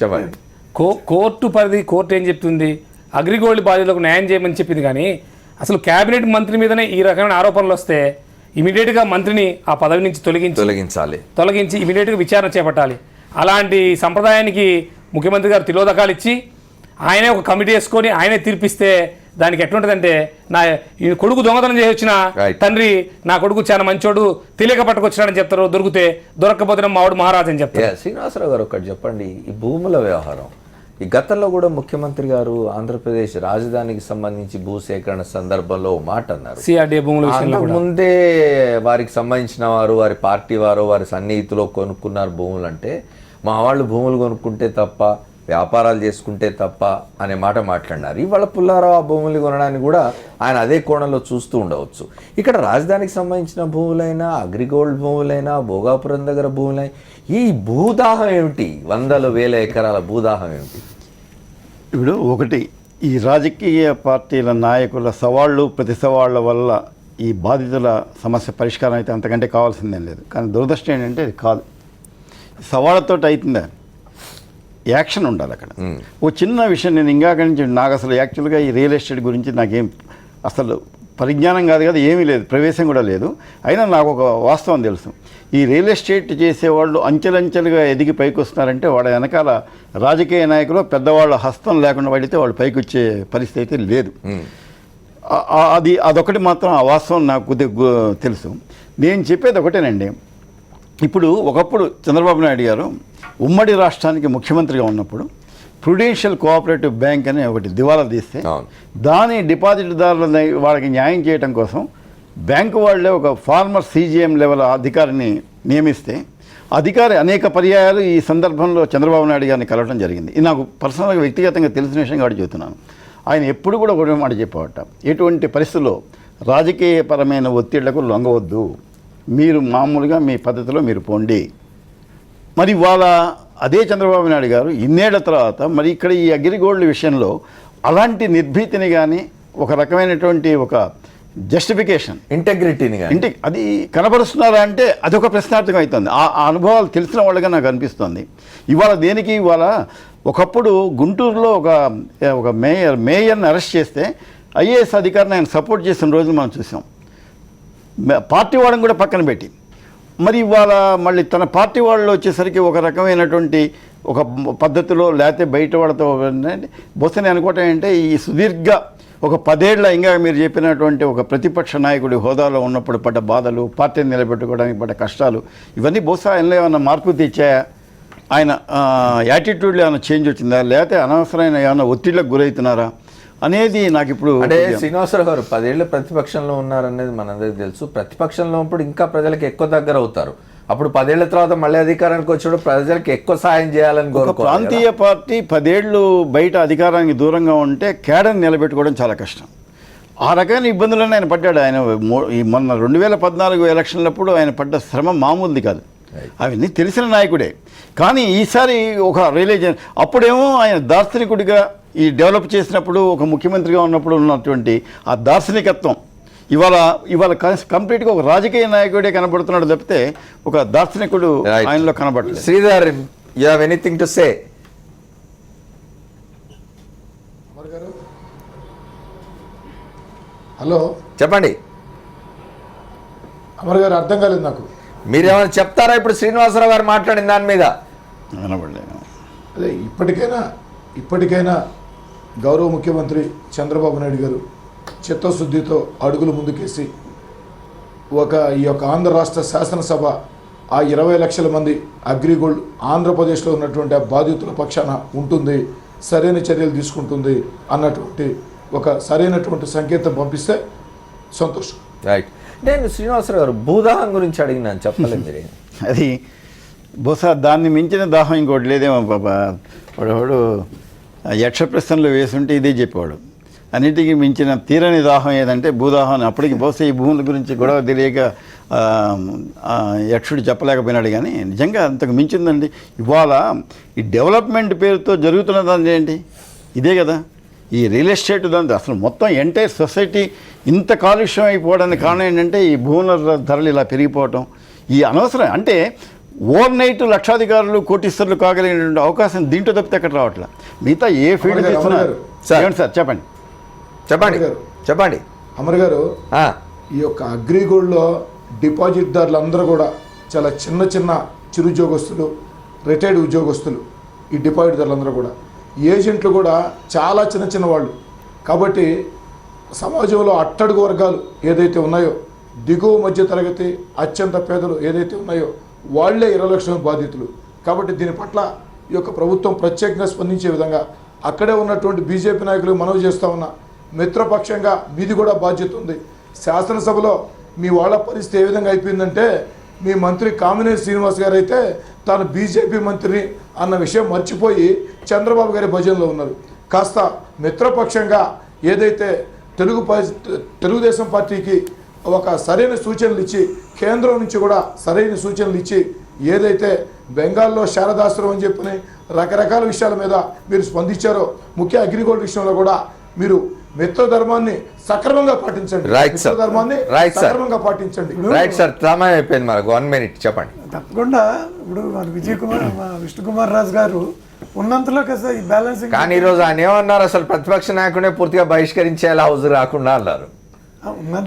చెప్పండి. కోర్టు ఏం చెప్తుంది? అగ్రిగోల్డ్ బాధితులకు న్యాయం చేయమని చెప్పింది. కానీ అసలు కేబినెట్ మంత్రి మీదనే ఈ రకమైన ఆరోపణలు వస్తే ఇమీడియట్గా మంత్రిని ఆ పదవి నుంచి తొలగించి ఇమీడియట్గా విచారణ చేపట్టాలి. అలాంటి సంప్రదాయానికి ముఖ్యమంత్రి గారు తిలోదకాలు ఇచ్చి ఆయనే ఒక కమిటీ వేసుకొని ఆయనే తీర్పిస్తే దానికి ఎట్లుంటుందంటే ఈ కొడుకు దొంగతనం చేసి వచ్చిన Right. తండ్రి నా కొడుకు చాలా మంచోడు తెలియక పట్టుకొచ్చినాడని చెప్తారు, దొరికితే దొరక్కపోతే మావాడు మహారాజు అని చెప్తారు. శ్రీనివాసరావు గారు ఒకటి చెప్పండి, ఈ భూముల వ్యవహారం ఈ గతంలో కూడా ముఖ్యమంత్రి గారు ఆంధ్రప్రదేశ్ రాజధానికి సంబంధించి భూసేకరణ సందర్భంలో ఓ మాట అన్నారు. సిఆర్డీఏ భూముల విషయంలో అంతకు ముందే వారికి సంబంధించిన వారు, వారి పార్టీ వారు, వారి సన్నిహితులు కొనుక్కున్నారు భూములు అంటే, మా వాళ్ళు భూములు కొనుక్కుంటే తప్ప, వ్యాపారాలు చేసుకుంటే తప్ప అనే మాట మాట్లాడినారు. ఇవాళ పుల్లారావు ఆ భూములు కొనడానికి కూడా ఆయన అదే కోణంలో చూస్తూ ఉండవచ్చు. ఇక్కడ రాజధానికి సంబంధించిన భూములైనా, అగ్రిగోల్డ్ భూములైనా, భోగాపురం దగ్గర భూములైనా, ఈ భూదాహం ఏమిటి? వందల వేల ఎకరాల భూదాహం ఏమిటి? ఇప్పుడు ఒకటి, ఈ రాజకీయ పార్టీల నాయకుల సవాళ్ళు ప్రతి సవాళ్ళ వల్ల ఈ బాధితుల సమస్య పరిష్కారం అయితే అంతకంటే కావాల్సిందేం లేదు. కానీ దురదృష్టం ఏంటంటే ఇది కాదు, సవాళ్ళతో అవుతుందా, యాక్షన్ ఉండాలి అక్కడ. ఓ చిన్న విషయం, నేను ఇంకాక నుంచి నాకు అసలు యాక్చువల్గా ఈ రియల్ ఎస్టేట్ గురించి నాకేం అసలు పరిజ్ఞానం కాదు కదా, ఏమీ లేదు, ప్రవేశం కూడా లేదు. అయినా నాకు ఒక వాస్తవం తెలుసు, ఈ రియల్ ఎస్టేట్ చేసేవాళ్ళు అంచెలంచెలుగా ఎదిగి పైకి వస్తున్నారంటే వాళ్ళ వెనకాల రాజకీయ నాయకులు పెద్దవాళ్ళ హస్తం లేకుండా పడితే వాళ్ళు పైకి వచ్చే పరిస్థితి అయితే లేదు. అదొకటి మాత్రం ఆ వాస్తవం నాకు కొద్దిగా తెలుసు. నేను చెప్పేది ఒకటేనండి, ఇప్పుడు ఒకప్పుడు చంద్రబాబు నాయుడు గారు ఉమ్మడి రాష్ట్రానికి ముఖ్యమంత్రిగా ఉన్నప్పుడు ప్రుడెన్షియల్ కోఆపరేటివ్ బ్యాంక్ అనే ఒకటి దివాలా తీస్తే దాని డిపాజిట్దారుల వాళ్ళకి న్యాయం చేయడం కోసం బ్యాంకు వాళ్ళే ఒక ఫార్మర్ సీజీఎం లెవెల్ అధికారిని నియమిస్తే అధికారి అనేక పర్యాయాలు ఈ సందర్భంలో చంద్రబాబు నాయుడు గారిని కలవడం జరిగింది. ఇది నాకు పర్సనల్గా వ్యక్తిగతంగా తెలిసిన విషయం కాబట్టి చెబుతున్నాను. ఆయన ఎప్పుడు కూడా ఒకటే మాట చెప్పేవాట, ఎటువంటి పరిస్థితుల్లో రాజకీయపరమైన ఒత్తిళ్లకు లొంగవద్దు, మీరు మామూలుగా మీ పద్ధతిలో మీరు పోండి. మరి వాళ్ళ అదే చంద్రబాబు నాయుడు గారు ఇన్నేళ్ల తర్వాత మరి ఇక్కడ ఈ అగ్రిగోల్డ్ విషయంలో అలాంటి నిర్భీతిని కానీ ఒక రకమైనటువంటి ఒక జస్టిఫికేషన్, ఇంటెగ్రిటీని కానీ అది కనబరుస్తున్నారా అంటే అదొక ప్రశ్నార్థకం అవుతుంది. ఆ అనుభవాలు తెలిసిన వాళ్ళగా నాకు అనిపిస్తుంది. ఇవాళ దేనికి, ఇవాళ ఒకప్పుడు గుంటూరులో ఒక మేయర్ని అరెస్ట్ చేస్తే ఐఏఎస్ అధికారిని ఆయన సపోర్ట్ చేసిన రోజులు మనం చూసాం, పార్టీ వాళ్ళని కూడా పక్కన పెట్టి. మరి ఇవాళ మళ్ళీ తన పార్టీ వాళ్ళు వచ్చేసరికి ఒక రకమైనటువంటి ఒక పద్ధతిలో లేకపోతే బయట వాళ్ళతో బహుశా నేను అనుకోవటం ఏంటంటే ఈ సుదీర్ఘ ఒక 10 ఏళ్ల ఇంకా మీరు చెప్పినటువంటి ఒక ప్రతిపక్ష నాయకుడి హోదాలో ఉన్నప్పుడు పడ్డ బాధలు, పార్టీని నిలబెట్టుకోవడానికి పడ్డ కష్టాలు, ఇవన్నీ బహుశా ఆయనలో ఏమైనా మార్పు తెచ్చాయా, ఆయన యాటిట్యూడ్లో ఏమైనా చేంజ్ వచ్చిందా, లేకపోతే అనవసరమైన ఏమైనా ఒత్తిళ్లకు గురవుతున్నారా అనేది నాకు ఇప్పుడు. అంటే శ్రీనివాసరావు గారు 10 ఏళ్ళు ప్రతిపక్షంలో ఉన్నారనేది మనందరికీ తెలుసు. ప్రతిపక్షంలో ఉన్నప్పుడు ఇంకా ప్రజలకు ఎక్కువ దగ్గర అవుతారు. అప్పుడు 10 ఏళ్ల తర్వాత మళ్ళీ అధికారానికి వచ్చినప్పుడు ప్రజలకు ఎక్కువ సాయం చేయాలని కోరుకోవాలి. ప్రాంతీయ పార్టీ 10 ఏళ్ళు బయట అధికారానికి దూరంగా ఉంటే కేడర్ని నిలబెట్టుకోవడం చాలా కష్టం. ఆ రకమైన ఇబ్బందులను ఆయన పడ్డాడు. ఆయన మొన్న 2014 ఎలక్షన్లప్పుడు ఆయన పడ్డ శ్రమ మామూలుది కాదు, అవన్నీ తెలిసిన నాయకుడే. కానీ ఈసారి ఒక రియలైజేషన్, అప్పుడేమో ఆయన దార్శనికుడిగా ఈ డెవలప్ చేసినప్పుడు ఒక ముఖ్యమంత్రిగా ఉన్నప్పుడు ఉన్నటువంటి ఆ దార్శనికత్వం ఇవాళ కంప్లీట్గా ఒక రాజకీయ నాయకుడే కనబడుతున్నాడు తప్పితే ఒక దార్శనికుడు ఆయనలో కనబడలేదు. Sridhar, you have anything to say? Hello, చెప్పండి. అమర్ గారు, అర్థం కాలేదు నాకు. మీరేమైనా చెప్తారా ఇప్పుడు శ్రీనివాసరావు గారు మాట్లాడిన దాని మీద? కనబడలేదు. అదే ఇప్పటికైనా గౌరవ ముఖ్యమంత్రి చంద్రబాబు నాయుడు గారు చిత్తశుద్ధితో అడుగులు ముందుకేసి ఈ యొక్క ఆంధ్ర రాష్ట్ర శాసనసభ ఆ 20 లక్షల మంది అగ్రిగోల్డ్ ఆంధ్రప్రదేశ్లో ఉన్నటువంటి ఆ బాధితుల పక్షాన ఉంటుంది, సరైన చర్యలు తీసుకుంటుంది అన్నటువంటి ఒక సరైనటువంటి సంకేతం పంపిస్తే సంతోషం. రైట్. నేను శ్రీనివాసరావు గారు భూదాహం గురించి అడిగినాను, చెప్పలేదు మీరే. అది బహుశా దాన్ని మించిన దాహం ఇంకోటి లేదేమో. వాడు యక్ష ప్రశ్నలు వేసుంటే ఇదే చెప్పేవాడు. అన్నిటికీ మించిన తీరని దాహం ఏదంటే భూదాహం. అప్పటికి బహుశా ఈ భూముల గురించి గొడవ తెలియక యక్షుడు చెప్పలేకపోయినాడు. కానీ నిజంగా అంతకు మించిందండి. ఇవాళ ఈ డెవలప్మెంట్ పేరుతో జరుగుతున్నదండి ఏంటి, ఇదే కదా. ఈ రియల్ ఎస్టేట్ దాని అసలు మొత్తం ఎంటైర్ సొసైటీ ఇంత కాలుష్యం అయిపోవడానికి కారణం ఏంటంటే ఈ భూముల ధరలు ఇలా పెరిగిపోవటం. ఈ అనవసరం అంటే ఓవర్ నైట్ లక్షాధికారులు కోటీశ్వరులు కాగలిగినటువంటి అవకాశం దీంట్లో తప్పితే ఎక్కడ రావట్లేదు. మిగతా ఏ ఫీల్డ్ తీసుకున్నారు సార్ చెప్పండి. అమర్ గారు, ఈ యొక్క అగ్రిగోల్డ్లో డిపాజిట్దారులు అందరూ కూడా చాలా చిన్న చిరుద్యోగస్తులు, రిటైర్డ్ ఉద్యోగస్తులు. ఈ డిపాజిట్దారులు అందరూ కూడా ఏజెంట్లు కూడా చాలా చిన్న వాళ్ళు. కాబట్టి సమాజంలో అట్టడుగు వర్గాలు ఏదైతే ఉన్నాయో, దిగువ మధ్య తరగతి, అత్యంత పేదలు ఏదైతే ఉన్నాయో వాళ్లే 20 లక్షల బాధితులు. కాబట్టి దీని పట్ల ఈ యొక్క ప్రభుత్వం ప్రత్యేకంగా స్పందించే విధంగా అక్కడే ఉన్నటువంటి బీజేపీ నాయకులు మనవి చేస్తూ ఉన్న మిత్రపక్షంగా మీది కూడా బాధ్యత ఉంది. శాసనసభలో మీ వాళ్ళ పరిస్థితి ఏ విధంగా అయిపోయిందంటే, మీ మంత్రి కామినేని శ్రీనివాస్ గారు అయితే తాను బీజేపీ మంత్రిని అన్న విషయం మర్చిపోయి చంద్రబాబు గారి భజనలో ఉన్నారు. కాస్త మిత్రపక్షంగా ఏదైతే తెలుగుదేశం పార్టీకి ఒక సరైన సూచనలు ఇచ్చి, కేంద్రం నుంచి కూడా సరైన సూచనలు ఇచ్చి, ఏదైతే బెంగాల్లో శారదాశ్రమం అని చెప్పని రకరకాల విషయాల మీద మీరు స్పందించారో, ముఖ్య అగ్రిగోల్డ్ విషయంలో కూడా మీరు మిత్రధర్మాన్ని సక్రమంగా పాటించండి. మిత్రధర్మాన్ని సక్రమంగా పాటించండి. రైట్ సార్, సమయం అయిపోయింది మనకు. 1 minute చెప్పండి. తప్పకుండా. ఇప్పుడు మన విష్ణుకుమార్ రాజు గారు ఉన్నంతలో కదా ఈ బ్యాలెన్సింగ్. కానీ ఈరోజు ఆయన ఏమన్నారు, అసలు ప్రతిపక్ష నాయకుడే పూర్తిగా బహిష్కరించేలా హౌస్ రాకుండా అన్నారు.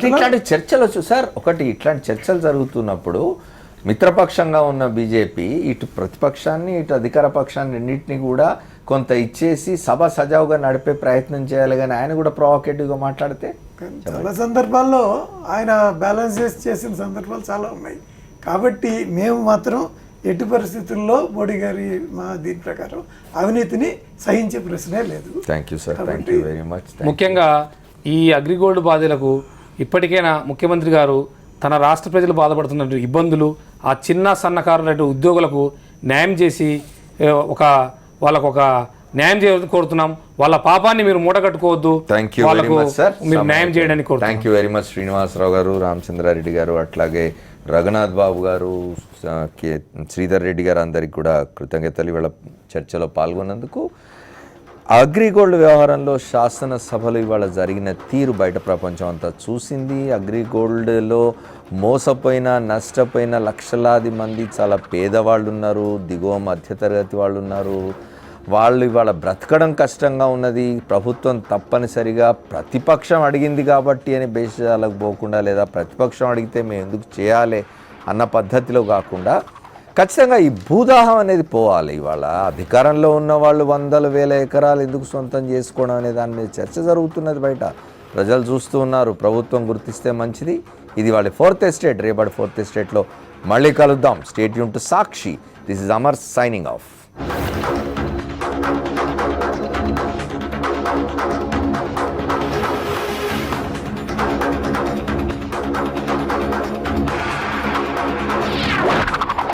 ఇట్లాంటి చర్చలు సార్, ఒకటి ఇట్లాంటి చర్చలు జరుగుతున్నప్పుడు మిత్రపక్షంగా ఉన్న బీజేపీ ఇటు ప్రతిపక్షాన్ని ఇటు అధికార పక్షాన్ని రెండింటినీ కూడా కొంత ఇచ్చేసి సభ సజావుగా నడిపే ప్రయత్నం చేయాలి. కానీ ఆయన కూడా ప్రొవోకేటివ్గా మాట్లాడితే చాలా సందర్భాల్లో ఆయన బ్యాలెన్స్ చేసిన సందర్భాలు చాలా ఉన్నాయి. కాబట్టి మేము మాత్రం ఎట్టి పరిస్థితుల్లో మోడీ గారి మా దీని ప్రకారం అవినీతిని సహించే ప్రశ్నే లేదు. Thank you sir, thank you very much. ముఖ్యంగా ఈ అగ్రిగోల్డ్ బాధితులకు ఇప్పటికైనా ముఖ్యమంత్రి గారు తన రాష్ట్ర ప్రజలు బాధపడుతున్న ఇబ్బందులు, ఆ చిన్న సన్నకారు ఉద్యోగులకు న్యాయం చేసి వాళ్ళకు ఒక న్యాయం చేయాలని కోరుతున్నాం. వాళ్ళ పాపాన్ని మీరు మూటగట్టుకోవద్దు. Thank you very much sir, మీరు న్యాయం చేయడానికి కోరుతున్నాం. Thank you very much Srinivasa Rao గారు, రామచంద్రారెడ్డి గారు, అట్లాగే రఘునాథ్ బాబు గారు, శ్రీధర్ రెడ్డి గారు, అందరికి కూడా కృతజ్ఞతలు ఇవాళ చర్చలో పాల్గొన్నందుకు. అగ్రిగోల్డ్ వ్యవహారంలో శాసనసభలు ఇవాళ జరిగిన తీరు బయట ప్రపంచం అంతా చూసింది. అగ్రిగోల్డ్లో మోసపోయిన నష్టపోయిన లక్షలాది మంది చాలా పేదవాళ్ళు ఉన్నారు, దిగువ మధ్యతరగతి వాళ్ళు ఉన్నారు. వాళ్ళు ఇవాళ బ్రతకడం కష్టంగా ఉన్నది. ప్రభుత్వం తప్పనిసరిగా ప్రతిపక్షం అడిగింది కాబట్టి అని బేషాలకు పోకుండా, లేదా ప్రతిపక్షం అడిగితే మేము ఎందుకు చేయాలి అన్న పద్ధతిలో కాకుండా ఖచ్చితంగా ఈ భూదాహం అనేది పోవాలి. ఇవాళ అధికారంలో ఉన్న వాళ్ళు 100,000 ఎకరాలు ఎందుకు సొంతం చేసుకోవడం అనే దాని మీద చర్చ జరుగుతున్నది బయట. ప్రజలు చూస్తూ ఉన్నారు. ప్రభుత్వం గుర్తిస్తే మంచిది. ఇది వాళ్ళ 4th ఎస్టేట్. రేపటి 4th ఎస్టేట్లో మళ్ళీ కలుద్దాం. Stay tune to Sakshi. This is Amar signing off.